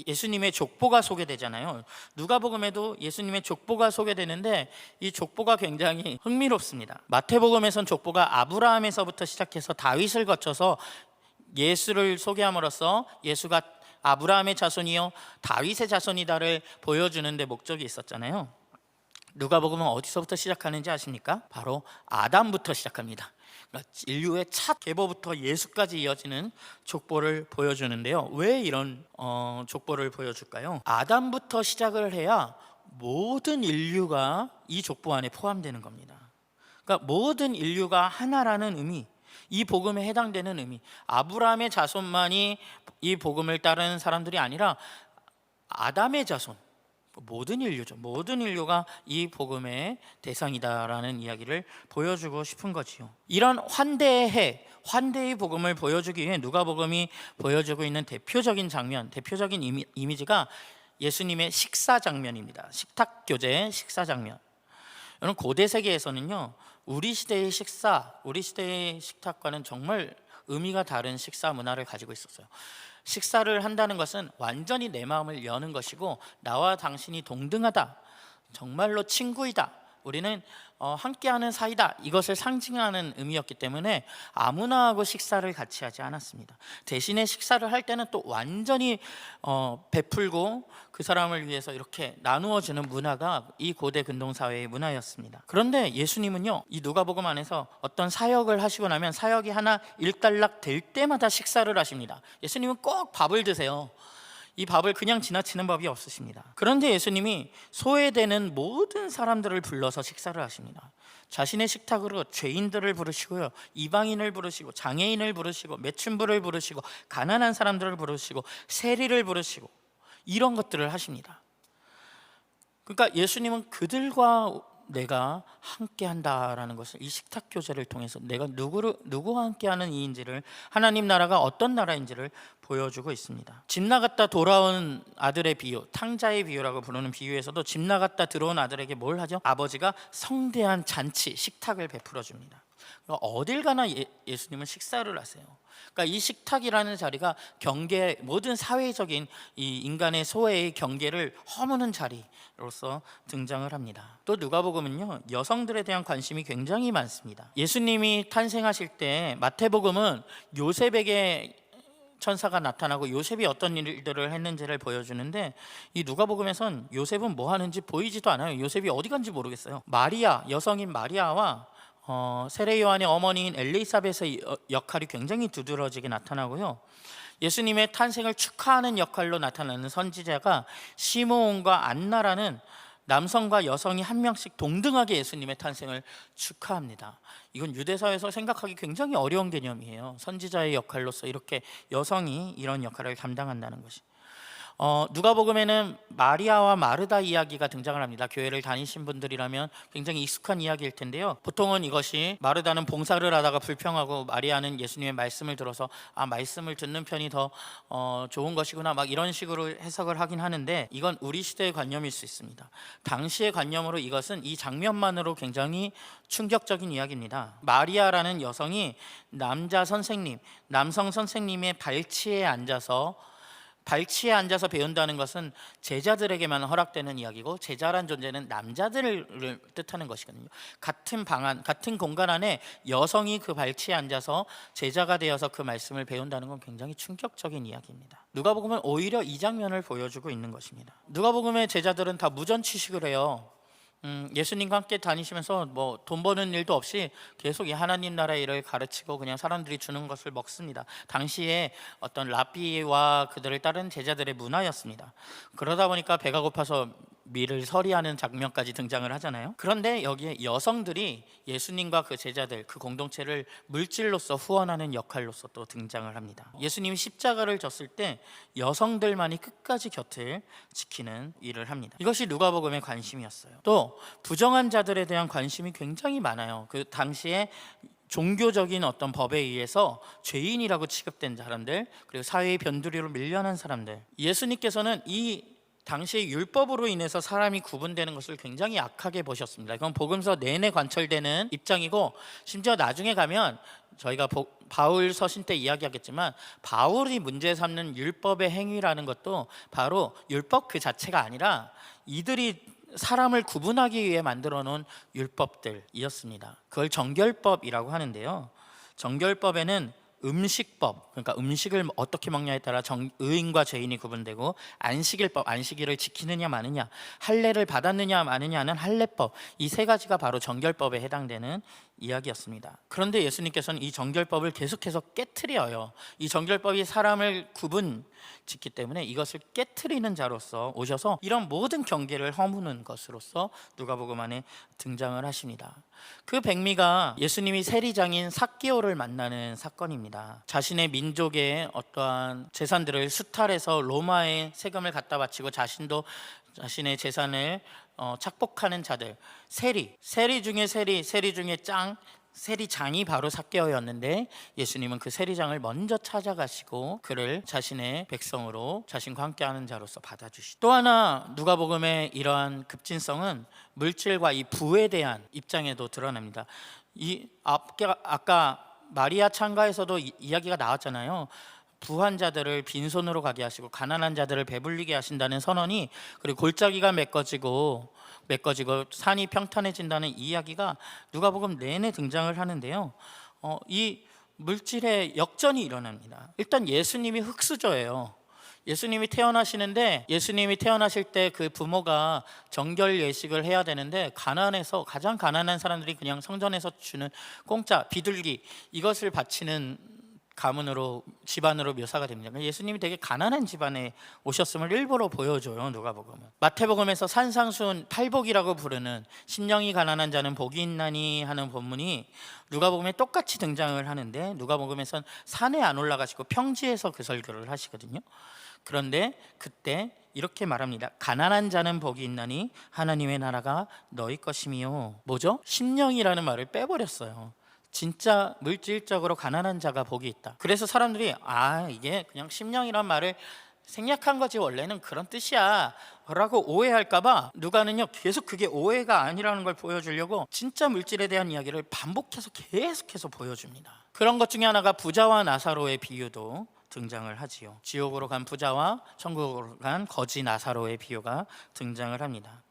예수님의 족보가 소개되잖아요. 누가복음에도 예수님의 족보가 소개되는데 이 족보가 굉장히 흥미롭습니다. 마태복음에선 족보가 아브라함에서부터 시작해서 다윗을 거쳐서 예수를 소개함으로써 예수가 아브라함의 자손이요 다윗의 자손이다를 보여주는 데 목적이 있었잖아요. 누가복음은 어디서부터 시작하는지 아십니까? 바로 아담부터 시작합니다. 그러니까 인류의 첫 계보부터 예수까지 이어지는 족보를 보여주는데요. 왜 이런 족보를 보여줄까요? 아담부터 시작을 해야 모든 인류가 이 족보 안에 포함되는 겁니다. 그러니까 모든 인류가 하나라는 의미, 이 복음에 해당되는 의미, 아브라함의 자손만이 이 복음을 따르는 사람들이 아니라 아담의 자손, 모든 인류죠. 모든 인류가 이 복음의 대상이다라는 이야기를 보여주고 싶은 거지요. 이런 환대의 복음을 보여주기 위해 누가복음이 보여주고 있는 대표적인 장면, 대표적인 이미지가 예수님의 식사 장면입니다. 식탁 교제의 식사 장면. 여러분, 고대 세계에서는요, 우리 시대의 식탁과는 정말 의미가 다른 식사 문화를 가지고 있었어요. 식사를 한다는 것은 완전히 내 마음을 여는 것이고, 나와 당신이 동등하다, 정말로 친구이다, 우리는 함께하는 사이다, 이것을 상징하는 의미였기 때문에 아무나 하고 식사를 같이 하지 않았습니다. 대신에 식사를 할 때는 또 완전히 베풀고 그 사람을 위해서 이렇게 나누어주는 문화가 이 고대 근동사회의 문화였습니다. 그런데 예수님은요, 이 누가복음 안에서 어떤 사역을 하시고 나면 사역이 하나 일단락 될 때마다 식사를 하십니다. 예수님은 꼭 밥을 드세요. 이 밥을 그냥 지나치는 법이 없으십니다. 그런데 예수님이 소외되는 모든 사람들을 불러서 식사를 하십니다. 자신의 식탁으로 죄인들을 부르시고요, 이방인을 부르시고 장애인을 부르시고 매춘부를 부르시고 가난한 사람들을 부르시고 세리를 부르시고 이런 것들을 하십니다. 그러니까 예수님은 그들과 내가 함께한다라는 것을 이 식탁 교제를 통해서 내가 누구와 함께하는 이인지를, 하나님 나라가 어떤 나라인지를 보여주고 있습니다. 집 나갔다 돌아온 아들의 비유, 탕자의 비유라고 부르는 비유에서도 집 나갔다 들어온 아들에게 뭘 하죠? 아버지가 성대한 잔치, 식탁을 베풀어 줍니다. 어딜 가나 예수님은 식사를 하세요. 그러니까 이 식탁이라는 자리가 경계, 모든 사회적인 이 인간의 소외의 경계를 허무는 자리로서 등장을 합니다. 또 누가복음은요, 여성들에 대한 관심이 굉장히 많습니다. 예수님이 탄생하실 때 마태복음은 요셉에게 천사가 나타나고 요셉이 어떤 일들을 했는지를 보여주는데, 이 누가복음에선 요셉은 뭐 하는지 보이지도 않아요. 요셉이 어디 간지 모르겠어요. 마리아, 여성인 마리아와 세례 요한의 어머니인 엘리사벳의 역할이 굉장히 두드러지게 나타나고요. 예수님의 탄생을 축하하는 역할로 나타나는 선지자가 시므온과 안나라는 남성과 여성이 한 명씩 동등하게 예수님의 탄생을 축하합니다. 이건 유대사회에서 생각하기 굉장히 어려운 개념이에요. 선지자의 역할로서 이렇게 여성이 이런 역할을 감당한다는 것이. 누가복음에는 마리아와 마르다 이야기가 등장을 합니다. 교회를 다니신 분들이라면 굉장히 익숙한 이야기일 텐데요. 보통은 이것이 마르다는 봉사를 하다가 불평하고 마리아는 예수님의 말씀을 들어서 말씀을 듣는 편이 더 좋은 것이구나, 막 이런 식으로 해석을 하긴 하는데, 이건 우리 시대의 관념일 수 있습니다. 당시의 관념으로 이것은 이 장면만으로 굉장히 충격적인 이야기입니다. 마리아라는 여성이 남성 선생님의 발치에 앉아서 배운다는 것은 제자들에게만 허락되는 이야기고, 제자란 존재는 남자들을 뜻하는 것이거든요. 같은 방안, 같은 공간 안에 여성이 그 발치에 앉아서 제자가 되어서 그 말씀을 배운다는 건 굉장히 충격적인 이야기입니다. 누가복음은 오히려 이 장면을 보여주고 있는 것입니다. 누가복음의 제자들은 다 무전취식을 해요. 예수님과 함께 다니시면서 뭐 돈 버는 일도 없이 계속 이 하나님 나라의 일을 가르치고 그냥 사람들이 주는 것을 먹습니다. 당시에 어떤 랍비와 그들을 따른 제자들의 문화였습니다. 그러다 보니까 배가 고파서 밀을 서리하는 장면까지 등장을 하잖아요. 그런데 여기에 여성들이 예수님과 그 제자들, 그 공동체를 물질로서 후원하는 역할로서 또 등장을 합니다. 예수님이 십자가를 졌을 때 여성들만이 끝까지 곁을 지키는 일을 합니다. 이것이 누가복음의 관심이었어요. 또 부정한 자들에 대한 관심이 굉장히 많아요. 그 당시에 종교적인 어떤 법에 의해서 죄인이라고 취급된 사람들, 그리고 사회의 변두리로 밀려난 사람들, 예수님께서는 이 당시의 율법으로 인해서 사람이 구분되는 것을 굉장히 악하게 보셨습니다. 이건 복음서 내내 관철되는 입장이고, 심지어 나중에 가면 저희가 바울 서신 때 이야기하겠지만, 바울이 문제 삼는 율법의 행위라는 것도 바로 율법 그 자체가 아니라 이들이 사람을 구분하기 위해 만들어 놓은 율법들이었습니다. 그걸 정결법이라고 하는데요. 정결법에는 음식법, 그러니까 음식을 어떻게 먹냐에 따라 의인과 죄인이 구분되고, 안식일법, 안식일을 지키느냐 마느냐, 할례를 받았느냐 마느냐는 할례법, 이 세 가지가 바로 정결법에 해당되는 이야기였습니다. 그런데 예수님께서는 이 정결법을 계속해서 깨트려요. 이 정결법이 사람을 짓기 때문에 이것을 깨트리는 자로서 오셔서 이런 모든 경계를 허무는 것으로서 누가복음 안에 등장을 하십니다. 그 백미가 예수님이 세리장인 삭개오를 만나는 사건입니다. 자신의 민족의 어떠한 재산들을 수탈해서 로마에 세금을 갖다 바치고 자신도 자신의 재산을 착복하는 자들, 세리 중에 세리장이 바로 삭개오였는데, 예수님은 그 세리장을 먼저 찾아가시고 그를 자신의 백성으로 자신과 함께하는 자로서 받아주시죠. 또 하나 누가복음의 이러한 급진성은 물질과 이 부에 대한 입장에도 드러납니다. 아까 마리아 창가에서도 이야기가 나왔잖아요. 부한 자들을 빈손으로 가게 하시고 가난한 자들을 배불리게 하신다는 선언이, 그리고 골짜기가 메꿔지고 산이 평탄해진다는 이야기가 누가복음 내내 등장을 하는데요. 이 물질의 역전이 일어납니다. 일단 예수님이 흙수저예요. 예수님이 태어나실 때 그 부모가 정결 예식을 해야 되는데, 가장 가난한 사람들이 그냥 성전에서 주는 공짜 비둘기, 이것을 바치는 집안으로 묘사가 됩니다. 예수님이 되게 가난한 집안에 오셨음을 일부러 보여줘요, 누가복음은. 마태복음에서 산상수훈 팔복이라고 부르는 심령이 가난한 자는 복이 있나니 하는 본문이 누가복음에 똑같이 등장을 하는데, 누가복음에선 산에 안 올라가시고 평지에서 그 설교를 하시거든요. 그런데 그때 이렇게 말합니다. 가난한 자는 복이 있나니 하나님의 나라가 너희 것임이요. 뭐죠? 심령이라는 말을 빼버렸어요. 진짜 물질적으로 가난한 자가 복이 있다. 그래서 사람들이 이게 그냥 심령이란 말을 생략한 거지 원래는 그런 뜻이야 라고 오해할까봐 누가는요 계속 그게 오해가 아니라는 걸 보여주려고 진짜 물질에 대한 이야기를 반복해서 계속해서 보여줍니다. 그런 것 중에 하나가 부자와 나사로의 비유도 등장을 하지요. 지옥으로 간 부자와 천국으로 간 거지 나사로의 비유가 등장을 합니다.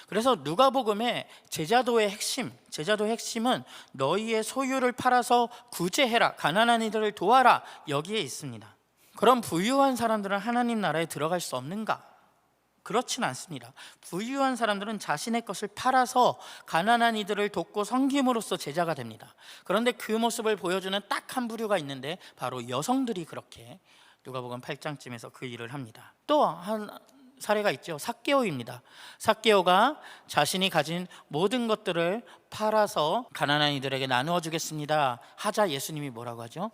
그래서 누가복음의 제자도의 핵심은 너희의 소유를 팔아서 구제해라, 가난한 이들을 도와라, 여기에 있습니다. 그럼 부유한 사람들은 하나님 나라에 들어갈 수 없는가? 그렇진 않습니다. 부유한 사람들은 자신의 것을 팔아서 가난한 이들을 돕고 섬김으로써 제자가 됩니다. 그런데 그 모습을 보여주는 딱 한 부류가 있는데 바로 여성들이 그렇게 누가복음 8장쯤에서 그 일을 합니다. 또 한 사례가 있죠. 삭개오입니다. 삭개오가 자신이 가진 모든 것들을 팔아서 가난한 이들에게 나누어 주겠습니다 하자 예수님이 뭐라고 하죠?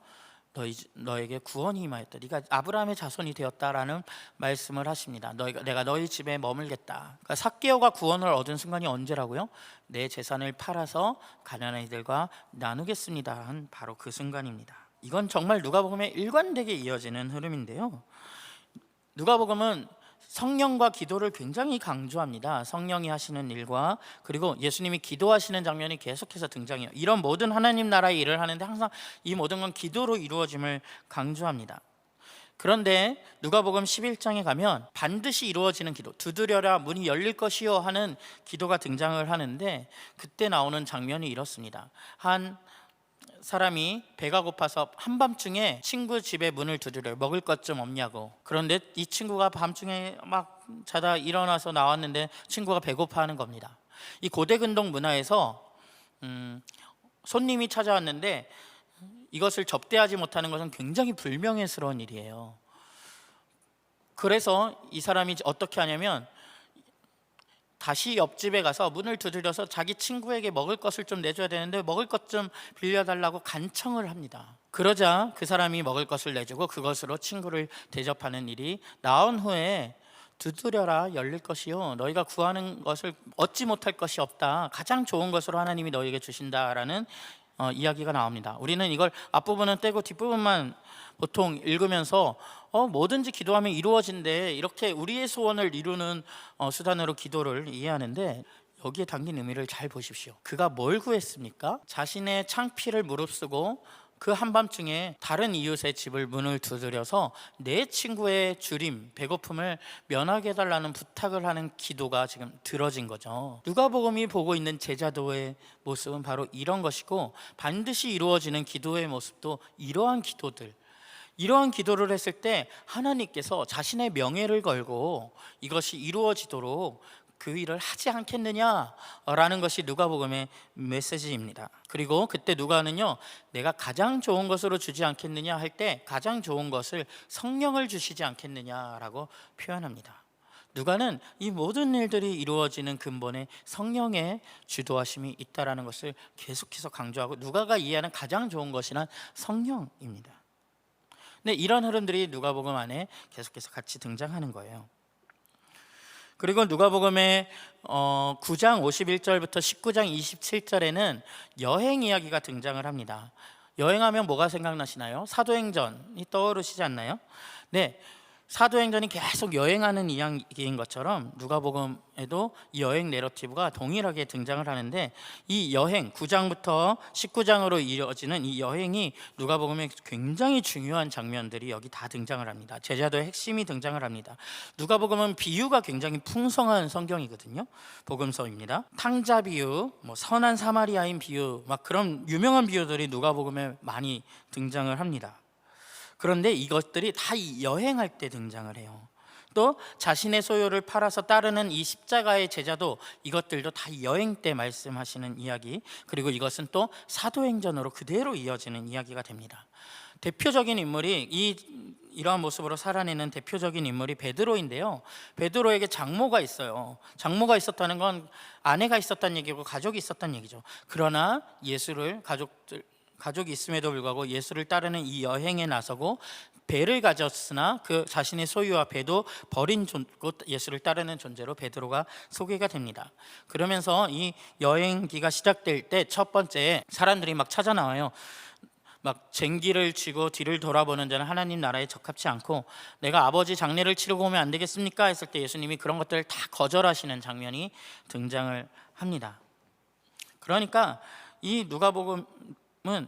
너에게 구원이 임하였다. 네가 아브라함의 자손이 되었다라는 말씀을 하십니다. 내가 너희 집에 머물겠다. 그러니까 삭개오가 구원을 얻은 순간이 언제라고요? 내 재산을 팔아서 가난한 이들과 나누겠습니다 한 바로 그 순간입니다. 이건 정말 누가복음에 일관되게 이어지는 흐름인데요. 누가복음은 성령과 기도를 굉장히 강조합니다. 성령이 하시는 일과 그리고 예수님이 기도하시는 장면이 계속해서 등장해요. 이런 모든 하나님 나라의 일을 하는데 항상 이 모든 건 기도로 이루어짐을 강조합니다. 그런데 누가복음 11장에 가면 반드시 이루어지는 기도, 두드려라 문이 열릴 것이요 하는 기도가 등장을 하는데 그때 나오는 장면이 이렇습니다. 한 사람이 배가 고파서 한밤중에 친구 집에 문을 두드려요. 먹을 것 좀 없냐고. 그런데 이 친구가 밤중에 막 자다 일어나서 나왔는데 친구가 배고파하는 겁니다. 이 고대근동 문화에서 손님이 찾아왔는데 이것을 접대하지 못하는 것은 굉장히 불명예스러운 일이에요. 그래서 이 사람이 어떻게 하냐면 다시 옆집에 가서 문을 두드려서 자기 친구에게 먹을 것을 좀 내줘야 되는데 먹을 것 좀 빌려달라고 간청을 합니다. 그러자 그 사람이 먹을 것을 내주고 그것으로 친구를 대접하는 일이 나온 후에 두드려라 열릴 것이요 너희가 구하는 것을 얻지 못할 것이 없다. 가장 좋은 것으로 하나님이 너희에게 주신다라는 이야기가 나옵니다. 우리는 이걸 앞부분은 떼고 뒷부분만 보통 읽으면서 뭐든지 기도하면 이루어진대 이렇게 우리의 소원을 이루는 수단으로 기도를 이해하는데 여기에 담긴 의미를 잘 보십시오. 그가 뭘 구했습니까? 자신의 창피를 무릅쓰고 그 한밤중에 다른 이웃의 집을 문을 두드려서 내 친구의 주림, 배고픔을 면하게 해달라는 부탁을 하는 기도가 지금 들어진 거죠. 누가복음이 보고 있는 제자도의 모습은 바로 이런 것이고 반드시 이루어지는 기도의 모습도 이러한 기도를 했을 때 하나님께서 자신의 명예를 걸고 이것이 이루어지도록 그 일을 하지 않겠느냐라는 것이 누가복음의 메시지입니다. 그리고 그때 누가는요 내가 가장 좋은 것으로 주지 않겠느냐 할 때 가장 좋은 것을 성령을 주시지 않겠느냐라고 표현합니다. 누가는 이 모든 일들이 이루어지는 근본에 성령의 주도하심이 있다는 것을 계속해서 강조하고 누가가 이해하는 가장 좋은 것이란 성령입니다. 근데 이런 흐름들이 누가복음 안에 계속해서 같이 등장하는 거예요. 그리고 누가복음의 9장 51절부터 19장 27절에는 여행 이야기가 등장을 합니다. 여행하면 뭐가 생각나시나요? 사도행전이 떠오르시지 않나요? 네, 사도행전이 계속 여행하는 이야기인 것처럼 누가복음에도 이 여행 내러티브가 동일하게 등장을 하는데 이 여행 9장부터 19장으로 이어지는 이 여행이 누가복음의 굉장히 중요한 장면들이 여기 다 등장을 합니다. 제자도의 핵심이 등장을 합니다. 누가복음은 비유가 굉장히 풍성한 성경이거든요. 복음서입니다. 탕자 비유, 선한 사마리아인 비유, 막 그런 유명한 비유들이 누가복음에 많이 등장을 합니다. 그런데 이것들이 다 여행할 때 등장을 해요. 또 자신의 소유를 팔아서 따르는 이 십자가의 제자도 이것들도 다 여행 때 말씀하시는 이야기, 그리고 이것은 또 사도행전으로 그대로 이어지는 이야기가 됩니다. 대표적인 인물이 이러한 모습으로 살아내는 대표적인 인물이 베드로인데요. 베드로에게 장모가 있어요. 장모가 있었다는 건 아내가 있었다는 얘기고 가족이 있었다는 얘기죠. 그러나 예수를 가족이 있음에도 불구하고 예수를 따르는 이 여행에 나서고 배를 가졌으나 그 자신의 소유와 배도 버린 예수를 따르는 존재로 베드로가 소개가 됩니다. 그러면서 이 여행기가 시작될 때 첫 번째 사람들이 막 찾아 나와요. 막 쟁기를 쥐고 뒤를 돌아보는 자는 하나님 나라에 적합지 않고, 내가 아버지 장례를 치르고 오면 안 되겠습니까? 했을 때 예수님이 그런 것들을 다 거절하시는 장면이 등장을 합니다. 그러니까 이 누가복음은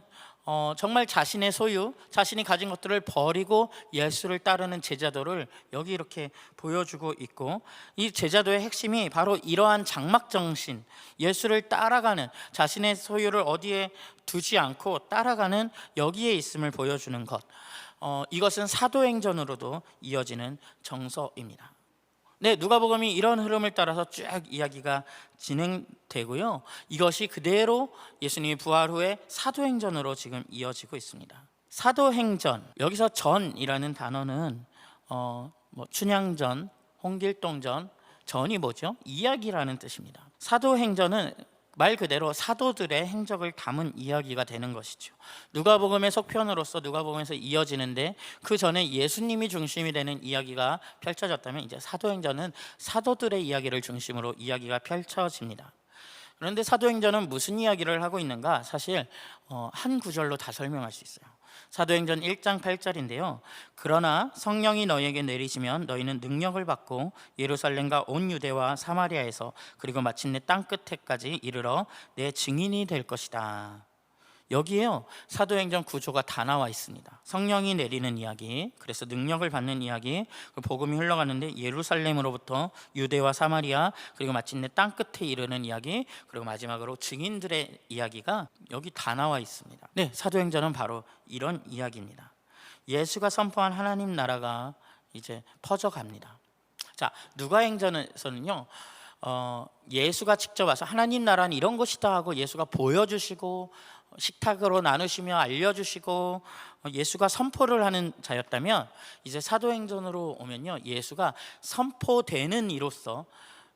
정말 자신의 소유, 자신이 가진 것들을 버리고 예수를 따르는 제자도를 여기 이렇게 보여주고 있고, 이 제자도의 핵심이 바로 이러한 장막 정신, 예수를 따라가는, 자신의 소유를 어디에 두지 않고 따라가는 여기에 있음을 보여주는 것. 이것은 사도행전으로도 이어지는 정서입니다. 네, 누가복음이 이런 흐름을 따라서 쭉 이야기가 진행되고요. 이것이 그대로 예수님이 부활 후에 사도행전으로 지금 이어지고 있습니다. 사도행전, 여기서 전이라는 단어는 춘향전, 홍길동전, 전이 뭐죠? 이야기라는 뜻입니다. 사도행전은 말 그대로 사도들의 행적을 담은 이야기가 되는 것이죠. 누가복음의 속편으로서 누가복음에서 이어지는데, 그 전에 예수님이 중심이 되는 이야기가 펼쳐졌다면 이제 사도행전은 사도들의 이야기를 중심으로 이야기가 펼쳐집니다. 그런데 사도행전은 무슨 이야기를 하고 있는가? 사실 한 구절로 다 설명할 수 있어요. 사도행전 1장 8절인데요. 그러나 성령이 너희에게 내리시면 너희는 능력을 받고 예루살렘과 온 유대와 사마리아에서 그리고 마침내 땅끝에까지 이르러 내 증인이 될 것이다. 여기에요, 사도행전 구조가 다 나와 있습니다. 성령이 내리는 이야기, 그래서 능력을 받는 이야기, 복음이 흘러가는데 예루살렘으로부터 유대와 사마리아, 그리고 마침내 땅끝에 이르는 이야기, 그리고 마지막으로 증인들의 이야기가 여기 다 나와 있습니다. 네, 사도행전은 바로 이런 이야기입니다. 예수가 선포한 하나님 나라가 이제 퍼져갑니다. 자, 누가행전에서는요, 예수가 직접 와서 하나님 나라는 이런 것이다 하고 예수가 보여주시고 식탁으로 나누시며 알려주시고 예수가 선포를 하는 자였다면, 이제 사도행전으로 오면요, 예수가 선포되는 이로서,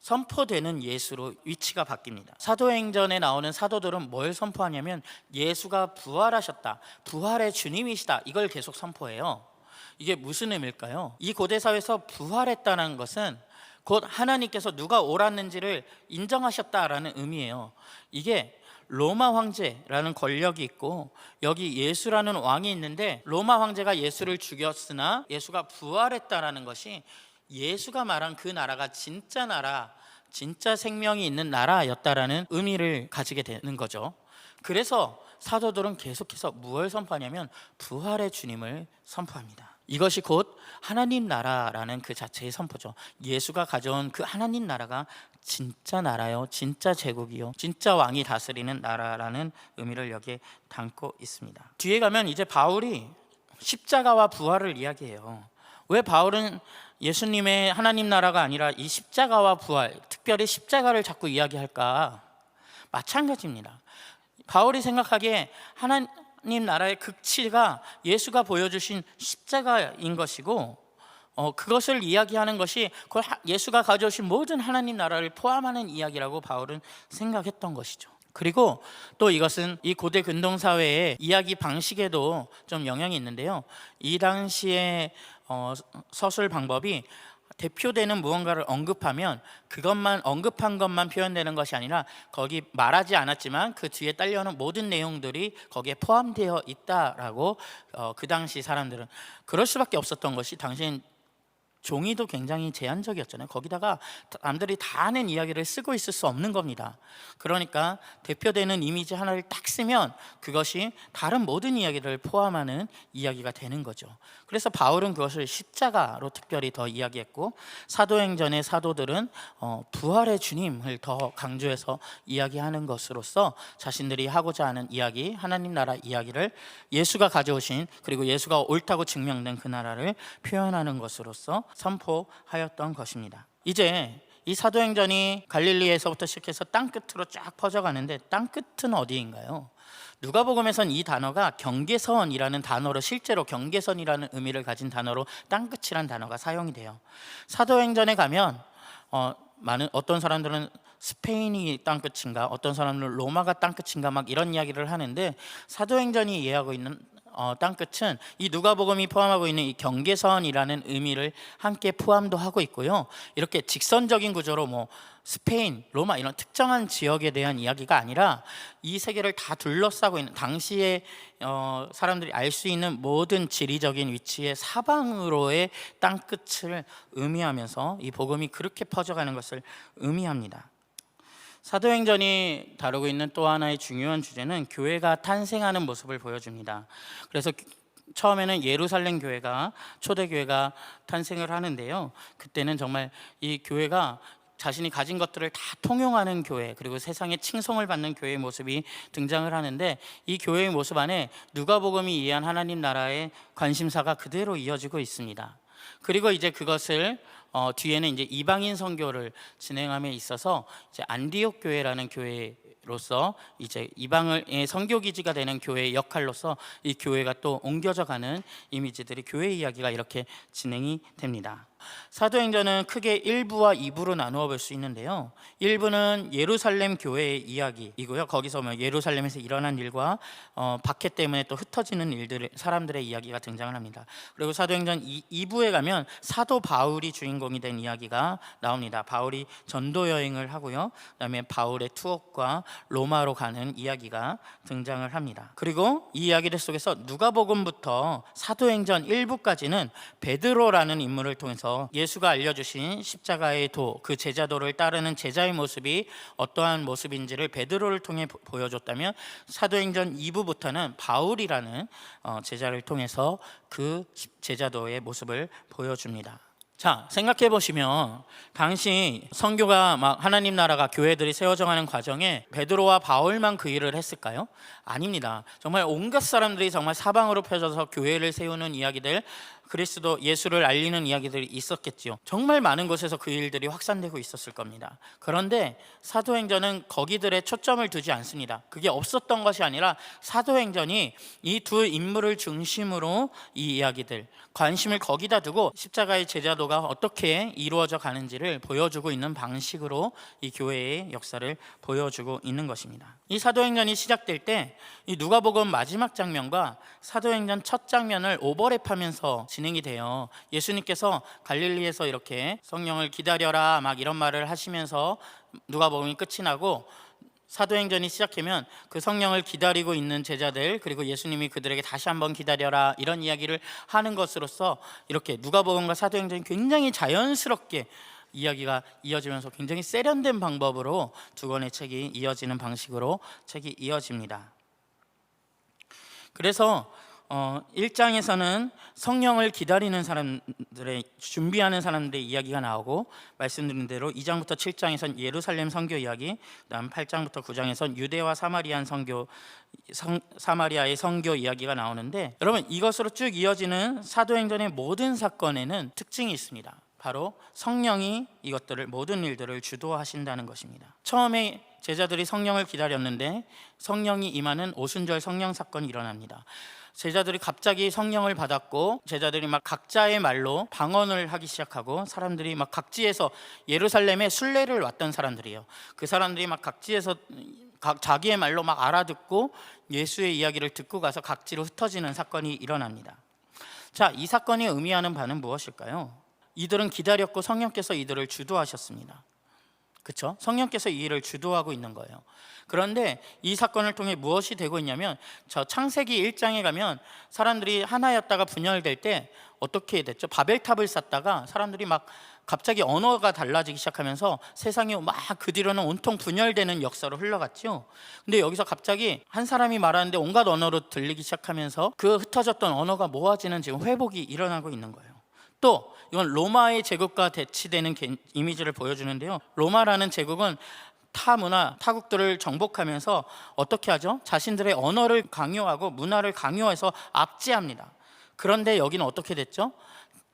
선포되는 예수로 위치가 바뀝니다. 사도행전에 나오는 사도들은 뭘 선포하냐면 예수가 부활하셨다, 부활의 주님이시다, 이걸 계속 선포해요. 이게 무슨 의미일까요? 이 고대 사회에서 부활했다는 것은 곧 하나님께서 누가 옳았는지를 인정하셨다라는 의미예요. 이게 로마 황제라는 권력이 있고 여기 예수라는 왕이 있는데, 로마 황제가 예수를 죽였으나 예수가 부활했다라는 것이 예수가 말한 그 나라가 진짜 나라, 진짜 생명이 있는 나라였다라는 의미를 가지게 되는 거죠. 그래서 사도들은 계속해서 무엇을 선포하냐면 부활의 주님을 선포합니다. 이것이 곧 하나님 나라라는 그 자체의 선포죠. 예수가 가져온 그 하나님 나라가 진짜 나라요, 진짜 제국이요, 진짜 왕이 다스리는 나라라는 의미를 여기에 담고 있습니다. 뒤에 가면 이제 바울이 십자가와 부활을 이야기해요. 왜 바울은 예수님의 하나님 나라가 아니라 이 십자가와 부활, 특별히 십자가를 자꾸 이야기할까? 마찬가지입니다. 바울이 생각하기에 하나님 나라의 극치가 예수가 보여주신 십자가인 것이고, 그것을 이야기하는 것이 예수가 가져오신 모든 하나님 나라를 포함하는 이야기라고 바울은 생각했던 것이죠. 그리고 또 이것은 이 고대 근동사회의 이야기 방식에도 좀 영향이 있는데요, 이 당시의 서술 방법이 대표되는 무언가를 언급하면 그것만, 언급한 것만 표현되는 것이 아니라 거기 말하지 않았지만 그 뒤에 딸려오는 모든 내용들이 거기에 포함되어 있다라고, 그 당시 사람들은 그럴 수밖에 없었던 것이, 당시엔 종이도 굉장히 제한적이었잖아요. 거기다가 남들이 다 아는 이야기를 쓰고 있을 수 없는 겁니다. 그러니까 대표되는 이미지 하나를 딱 쓰면 그것이 다른 모든 이야기를 포함하는 이야기가 되는 거죠. 그래서 바울은 그것을 십자가로 특별히 더 이야기했고, 사도행전의 사도들은 부활의 주님을 더 강조해서 이야기하는 것으로서 자신들이 하고자 하는 이야기, 하나님 나라 이야기를 예수가 가져오신, 그리고 예수가 옳다고 증명된 그 나라를 표현하는 것으로서 선포하였던 것입니다. 이제 이 사도행전이 갈릴리에서부터 시작해서 땅끝으로 쫙 퍼져가는데, 땅끝은 어디인가요? 누가복음에선 이 단어가 경계선이라는 단어로, 실제로 경계선이라는 의미를 가진 단어로 땅끝이라는 단어가 사용이 돼요. 사도행전에 가면 어떤 사람들은 스페인이 땅끝인가, 어떤 사람은 로마가 땅끝인가 막 이런 이야기를 하는데, 사도행전이 이해하고 있는 땅끝은 이 누가복음이 포함하고 있는 이 경계선이라는 의미를 함께 포함도 하고 있고요. 이렇게 직선적인 구조로 뭐 스페인, 로마 이런 특정한 지역에 대한 이야기가 아니라 이 세계를 다 둘러싸고 있는, 당시에 사람들이 알 수 있는 모든 지리적인 위치의 사방으로의 땅끝을 의미하면서 이 복음이 그렇게 퍼져가는 것을 의미합니다. 사도행전이 다루고 있는 또 하나의 중요한 주제는 교회가 탄생하는 모습을 보여줍니다. 그래서 처음에는 예루살렘 교회가, 초대교회가 탄생을 하는데요. 그때는 정말 이 교회가 자신이 가진 것들을 다 통용하는 교회, 그리고 세상에 칭송을 받는 교회의 모습이 등장을 하는데, 이 교회의 모습 안에 누가복음이 이해한 하나님 나라의 관심사가 그대로 이어지고 있습니다. 그리고 이제 그것을 뒤에는 이제 이방인 선교를 진행함에 있어서 이제 안디옥 교회라는 교회로서 이제 이방의 선교 기지가 되는 교회의 역할로서 이 교회가 또 옮겨져 가는 이미지들이, 교회 이야기가 이렇게 진행이 됩니다. 사도행전은 크게 1부와 2부로 나누어 볼 수 있는데요. 1부는 예루살렘 교회의 이야기이고요. 거기서 뭐 예루살렘에서 일어난 일과 박해 때문에 또 흩어지는 일들, 사람들의 이야기가 등장을 합니다. 그리고 사도행전 2부에 가면 사도 바울이 주인공이 된 이야기가 나옵니다. 바울이 전도 여행을 하고요. 그다음에 바울의 투옥과 로마로 가는 이야기가 등장을 합니다. 그리고 이 이야기들 속에서 누가복음부터 사도행전 1부까지는 베드로라는 인물을 통해서 예수가 알려주신 십자가의 도, 그 제자도를 따르는 제자의 모습이 어떠한 모습인지를 베드로를 통해 보여줬다면, 사도행전 2부부터는 바울이라는 제자를 통해서 그 제자도의 모습을 보여줍니다. 자, 생각해 보시면 당시 선교가 막 하나님 나라가, 교회들이 세워져가는 과정에 베드로와 바울만 그 일을 했을까요? 아닙니다. 정말 온갖 사람들이 정말 사방으로 펴져서 교회를 세우는 이야기들, 그리스도 예수를 알리는 이야기들이 있었겠지요. 정말 많은 곳에서 그 일들이 확산되고 있었을 겁니다. 그런데 사도행전은 거기들에 초점을 두지 않습니다. 그게 없었던 것이 아니라 사도행전이 이 두 인물을 중심으로 이 이야기들, 관심을 거기다 두고 십자가의 제자도가 어떻게 이루어져 가는지를 보여주고 있는 방식으로 이 교회의 역사를 보여주고 있는 것입니다. 이 사도행전이 시작될 때 이 누가복음 마지막 장면과 사도행전 첫 장면을 오버랩하면서 진행이 돼요. 예수님께서 갈릴리에서 이렇게 성령을 기다려라 막 이런 말을 하시면서 누가복음이 끝이 나고, 사도행전이 시작하면 그 성령을 기다리고 있는 제자들, 그리고 예수님이 그들에게 다시 한번 기다려라 이런 이야기를 하는 것으로서 이렇게 누가복음과 사도행전이 굉장히 자연스럽게 이야기가 이어지면서 굉장히 세련된 방법으로 두 권의 책이 이어지는 방식으로 책이 이어집니다. 그래서 1장에서는 성령을 기다리는 사람들의, 준비하는 사람들의 이야기가 나오고, 말씀드린 대로 2장부터 7장에선 예루살렘 선교 이야기, 그다음 8장부터 9장에선 유대와 사마리아의 선교 이야기가 나오는데, 여러분 이것으로 쭉 이어지는 사도행전의 모든 사건에는 특징이 있습니다. 바로 성령이 이것들을, 모든 일들을 주도하신다는 것입니다. 처음에 제자들이 성령을 기다렸는데 성령이 임하는 오순절 성령 사건이 일어납니다. 제자들이 갑자기 성령을 받았고, 제자들이 막 각자의 말로 방언을 하기 시작하고, 사람들이 막 각지에서, 예루살렘에 순례를 왔던 사람들이에요. 그 사람들이 막 각지에서 자기의 말로 막 알아듣고 예수의 이야기를 듣고 가서 각지로 흩어지는 사건이 일어납니다. 자, 이 사건이 의미하는 바는 무엇일까요? 이들은 기다렸고 성령께서 이들을 주도하셨습니다. 그렇죠? 성령께서 이 일을 주도하고 있는 거예요. 그런데 이 사건을 통해 무엇이 되고 있냐면, 저 창세기 1장에 가면 사람들이 하나였다가 분열될 때 어떻게 됐죠? 바벨탑을 쌓다가 사람들이 막 갑자기 언어가 달라지기 시작하면서 세상이 막 그 뒤로는 온통 분열되는 역사로 흘러갔죠. 근데 여기서 갑자기 한 사람이 말하는데 온갖 언어로 들리기 시작하면서 그 흩어졌던 언어가 모아지는 지금 회복이 일어나고 있는 거예요. 또 이건 로마의 제국과 대치되는 이미지를 보여주는데요. 로마라는 제국은 타 문화, 타국들을 정복하면서 어떻게 하죠? 자신들의 언어를 강요하고 문화를 강요해서 압제합니다. 그런데 여기는 어떻게 됐죠?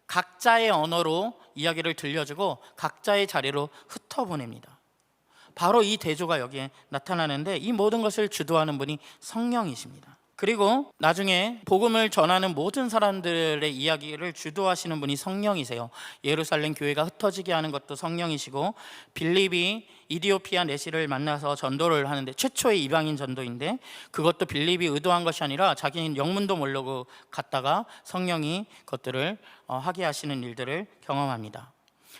각자의 언어로 이야기를 들려주고 각자의 자리로 흩어보냅니다. 바로 이 대조가 여기에 나타나는데, 이 모든 것을 주도하는 분이 성령이십니다. 그리고 나중에 복음을 전하는 모든 사람들의 이야기를 주도하시는 분이 성령이세요. 예루살렘 교회가 흩어지게 하는 것도 성령이시고, 빌립이 이디오피아 내시를 만나서 전도를 하는데, 최초의 이방인 전도인데 그것도 빌립이 의도한 것이 아니라 자기는 영문도 모르고 갔다가 성령이 그것들을 하게 하시는 일들을 경험합니다.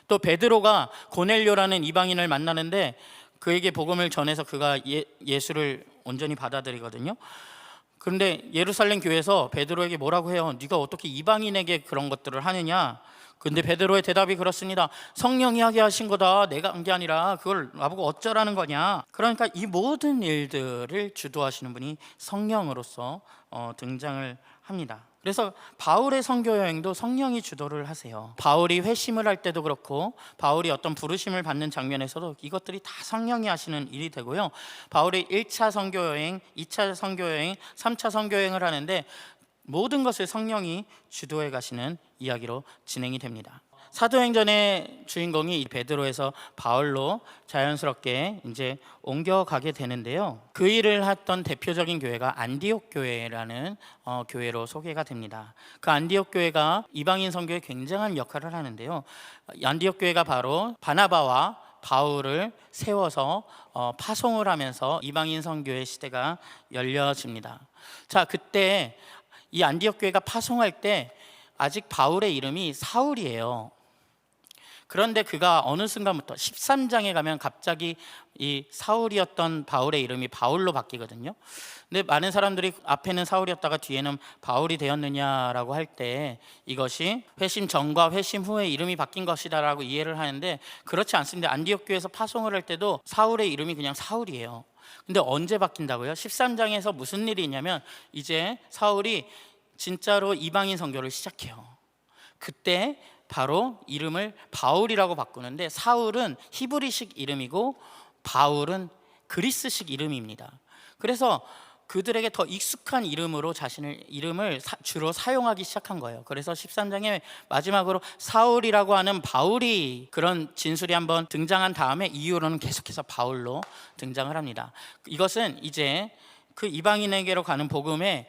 또 베드로가 고넬료라는 이방인을 만나는데 그에게 복음을 전해서 그가 예수를 온전히 받아들이거든요. 그런데 예루살렘 교회에서 베드로에게 뭐라고 해요? 네가 어떻게 이방인에게 그런 것들을 하느냐? 근데 베드로의 대답이 그렇습니다. 성령이 하게 하신 거다. 내가 한 게 아니라 그걸 나보고 어쩌라는 거냐? 그러니까 이 모든 일들을 주도하시는 분이 성령으로서 등장을 합니다. 그래서 바울의 선교 여행도 성령이 주도를 하세요. 바울이 회심을 할 때도 그렇고, 바울이 어떤 부르심을 받는 장면에서도 이것들이 다 성령이 하시는 일이 되고요. 바울이 1차 선교 여행, 2차 선교 여행, 3차 선교 여행을 하는데 모든 것을 성령이 주도해 가시는 이야기로 진행이 됩니다. 사도행전의 주인공이 베드로에서 바울로 자연스럽게 이제 옮겨가게 되는데요. 그 일을 했던 대표적인 교회가 안디옥 교회라는 교회로 소개가 됩니다. 그 안디옥 교회가 이방인 선교에 굉장한 역할을 하는데요. 안디옥 교회가 바로 바나바와 바울을 세워서 파송을 하면서 이방인 선교의 시대가 열려집니다. 자, 그때 이 안디옥 교회가 파송할 때 아직 바울의 이름이 사울이에요. 그런데 그가 어느 순간부터 13장에 가면 갑자기 이 사울이었던 바울의 이름이 바울로 바뀌거든요. 근데 많은 사람들이 앞에는 사울이었다가 뒤에는 바울이 되었느냐라고 할 때 이것이 회심 전과 회심 후에 이름이 바뀐 것이다라고 이해를 하는데, 그렇지 않습니다. 안디옥 교회에서 파송을 할 때도 사울의 이름이 그냥 사울이에요. 근데 언제 바뀐다고요? 13장에서 무슨 일이 있냐면 이제 사울이 진짜로 이방인 선교를 시작해요. 그때 바로 이름을 바울이라고 바꾸는데, 사울은 히브리식 이름이고 바울은 그리스식 이름입니다. 그래서 그들에게 더 익숙한 이름으로 이름을 주로 사용하기 시작한 거예요. 그래서 13장에 마지막으로 사울이라고 하는 바울이 그런 진술이 한번 등장한 다음에 이후로는 계속해서 바울로 등장을 합니다. 이것은 이제 그 이방인에게로 가는 복음에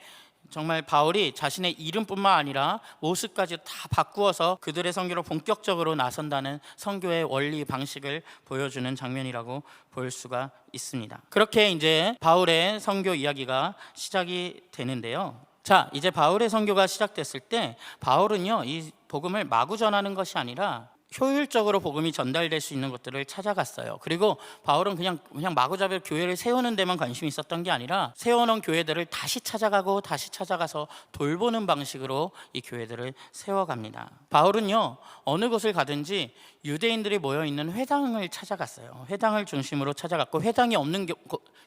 정말 바울이 자신의 이름뿐만 아니라 모습까지 다 바꾸어서 그들의 선교로 본격적으로 나선다는 선교의 원리 방식을 보여주는 장면이라고 볼 수가 있습니다. 그렇게 이제 바울의 선교 이야기가 시작이 되는데요. 자, 이제 바울의 선교가 시작됐을 때 바울은요, 이 복음을 마구 전하는 것이 아니라 효율적으로 복음이 전달될 수 있는 것들을 찾아갔어요. 그리고 바울은 그냥 마구잡이로 교회를 세우는 데만 관심이 있었던 게 아니라 세워놓은 교회들을 다시 찾아가고 다시 찾아가서 돌보는 방식으로 이 교회들을 세워갑니다. 바울은요, 어느 곳을 가든지 유대인들이 모여있는 회당을 찾아갔어요. 회당을 중심으로 찾아갔고, 회당이 없는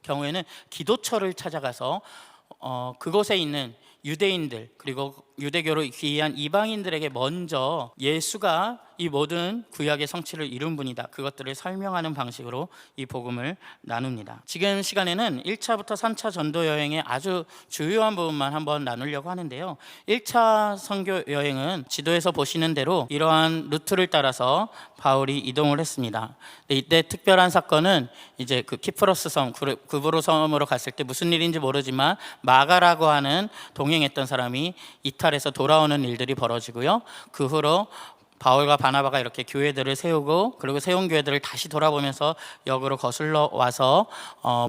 경우에는 기도처를 찾아가서 그곳에 있는 유대인들 그리고 유대교로 귀의한 이방인들에게 먼저 예수가 이 모든 구약의 성취를 이룬 분이다, 그것들을 설명하는 방식으로 이 복음을 나눕니다. 지금 시간에는 1차부터 3차 전도 여행의 아주 주요한 부분만 한번 나누려고 하는데요. 1차 선교 여행은 지도에서 보시는 대로 이러한 루트를 따라서 바울이 이동을 했습니다. 이때 특별한 사건은 이제 그 키프로스 섬, 구브로 섬으로 갔을 때 무슨 일인지 모르지만 마가라고 하는 동행했던 사람이 이탈해서 돌아오는 일들이 벌어지고요. 그 후로 바울과 바나바가 이렇게 교회들을 세우고, 그리고 세운 교회들을 다시 돌아보면서 역으로 거슬러 와서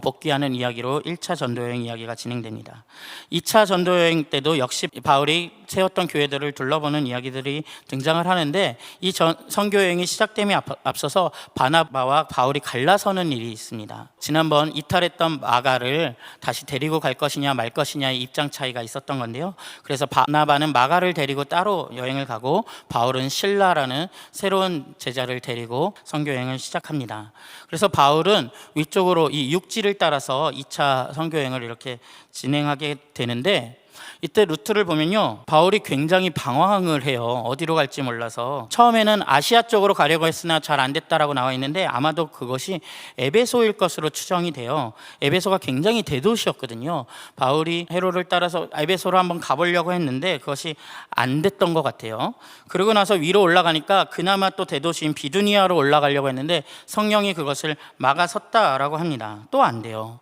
복귀하는 이야기로 1차 전도여행 이야기가 진행됩니다. 2차 전도여행 때도 역시 바울이 세웠던 교회들을 둘러보는 이야기들이 등장을 하는데, 이 선교여행이 시작됨에 앞서서 바나바와 바울이 갈라서는 일이 있습니다. 지난번 이탈했던 마가를 다시 데리고 갈 것이냐 말 것이냐의 입장 차이가 있었던 건데요. 그래서 바나바는 마가를 데리고 따로 여행을 가고, 바울은 신라라는 새로운 제자를 데리고 선교여행을 시작합니다. 그래서 바울은 위쪽으로 이 육지를 따라서 2차 선교여행을 이렇게 진행하게 되는데, 이때 루트를 보면요, 바울이 굉장히 방황을 해요. 어디로 갈지 몰라서. 처음에는 아시아 쪽으로 가려고 했으나 잘 안 됐다라고 나와 있는데, 아마도 그것이 에베소일 것으로 추정이 돼요. 에베소가 굉장히 대도시였거든요. 바울이 헤로를 따라서 에베소로 한번 가보려고 했는데 그것이 안 됐던 것 같아요. 그러고 나서 위로 올라가니까 그나마 또 대도시인 비두니아로 올라가려고 했는데 성령이 그것을 막아섰다라고 합니다. 또 안 돼요.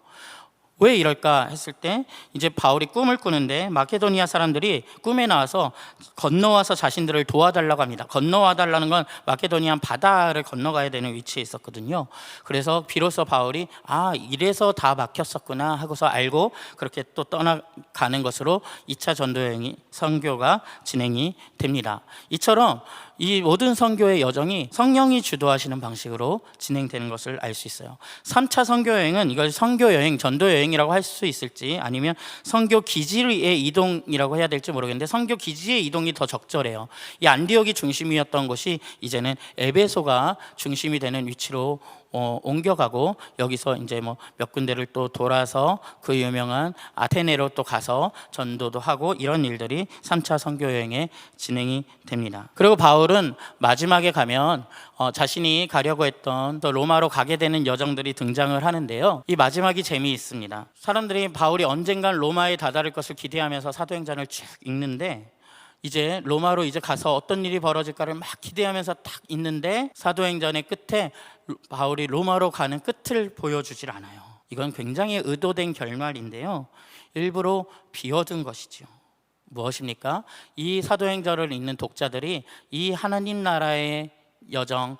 왜 이럴까 했을 때 이제 바울이 꿈을 꾸는데 마케도니아 사람들이 꿈에 나와서 건너와서 자신들을 도와달라고 합니다. 건너와 달라는 건 마케도니아 바다를 건너가야 되는 위치에 있었거든요. 그래서 비로소 바울이 이래서 다 막혔었구나 하고서 알고 그렇게 또 떠나가는 것으로 2차 전도 여행이 선교가 진행이 됩니다. 이처럼 이 모든 선교의 여정이 성령이 주도하시는 방식으로 진행되는 것을 알 수 있어요. 3차 선교 여행은 이걸 선교 여행, 전도 여행이라고 할 수 있을지 아니면 선교 기지의 이동이라고 해야 될지 모르겠는데 선교 기지의 이동이 더 적절해요. 이 안디옥이 중심이었던 곳이 이제는 에베소가 중심이 되는 위치로 옮겨가고 여기서 이제 뭐 몇 군데를 또 돌아서 그 유명한 아테네로 또 가서 전도도 하고 이런 일들이 3차 선교 여행에 진행이 됩니다. 그리고 바울은 마지막에 가면 자신이 가려고 했던 또 로마로 가게 되는 여정들이 등장을 하는데요. 이 마지막이 재미있습니다. 사람들이 바울이 언젠간 로마에 다다를 것을 기대하면서 사도행전을 쭉 읽는데 이제 로마로 이제 가서 어떤 일이 벌어질까를 막 기대하면서 딱 있는데 사도행전의 끝에 바울이 로마로 가는 끝을 보여주질 않아요. 이건 굉장히 의도된 결말인데요. 일부러 비워둔 것이죠. 무엇입니까? 이 사도행전을 읽는 독자들이 이 하나님 나라의 여정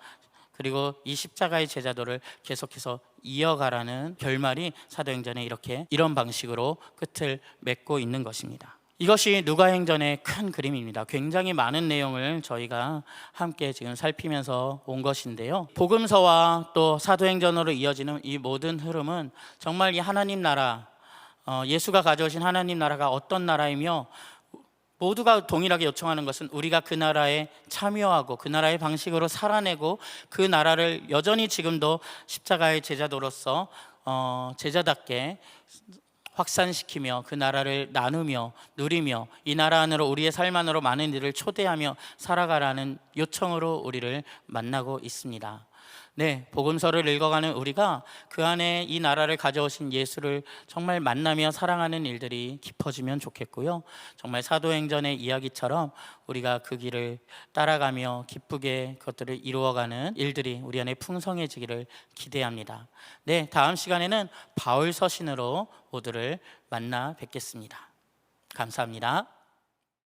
그리고 이 십자가의 제자도를 계속해서 이어가라는 결말이 사도행전에 이런 방식으로 끝을 맺고 있는 것입니다. 이것이 누가행전의 큰 그림입니다. 굉장히 많은 내용을 저희가 함께 지금 살피면서 온 것인데요. 복음서와 또 사도행전으로 이어지는 이 모든 흐름은 정말 이 하나님 나라, 예수가 가져오신 하나님 나라가 어떤 나라이며 모두가 동일하게 요청하는 것은 우리가 그 나라에 참여하고 그 나라의 방식으로 살아내고 그 나라를 여전히 지금도 십자가의 제자도로서 제자답게 확산시키며 그 나라를 나누며 누리며 이 나라 안으로 우리의 삶 안으로 많은 이들을 초대하며 살아가라는 요청으로 우리를 만나고 있습니다. 네, 복음서를 읽어가는 우리가 그 안에 이 나라를 가져오신 예수를 정말 만나며 사랑하는 일들이 깊어지면 좋겠고요. 정말 사도행전의 이야기처럼 우리가 그 길을 따라가며 기쁘게 그것들을 이루어가는 일들이 우리 안에 풍성해지기를 기대합니다. 네, 다음 시간에는 바울 서신으로 모두를 만나 뵙겠습니다. 감사합니다.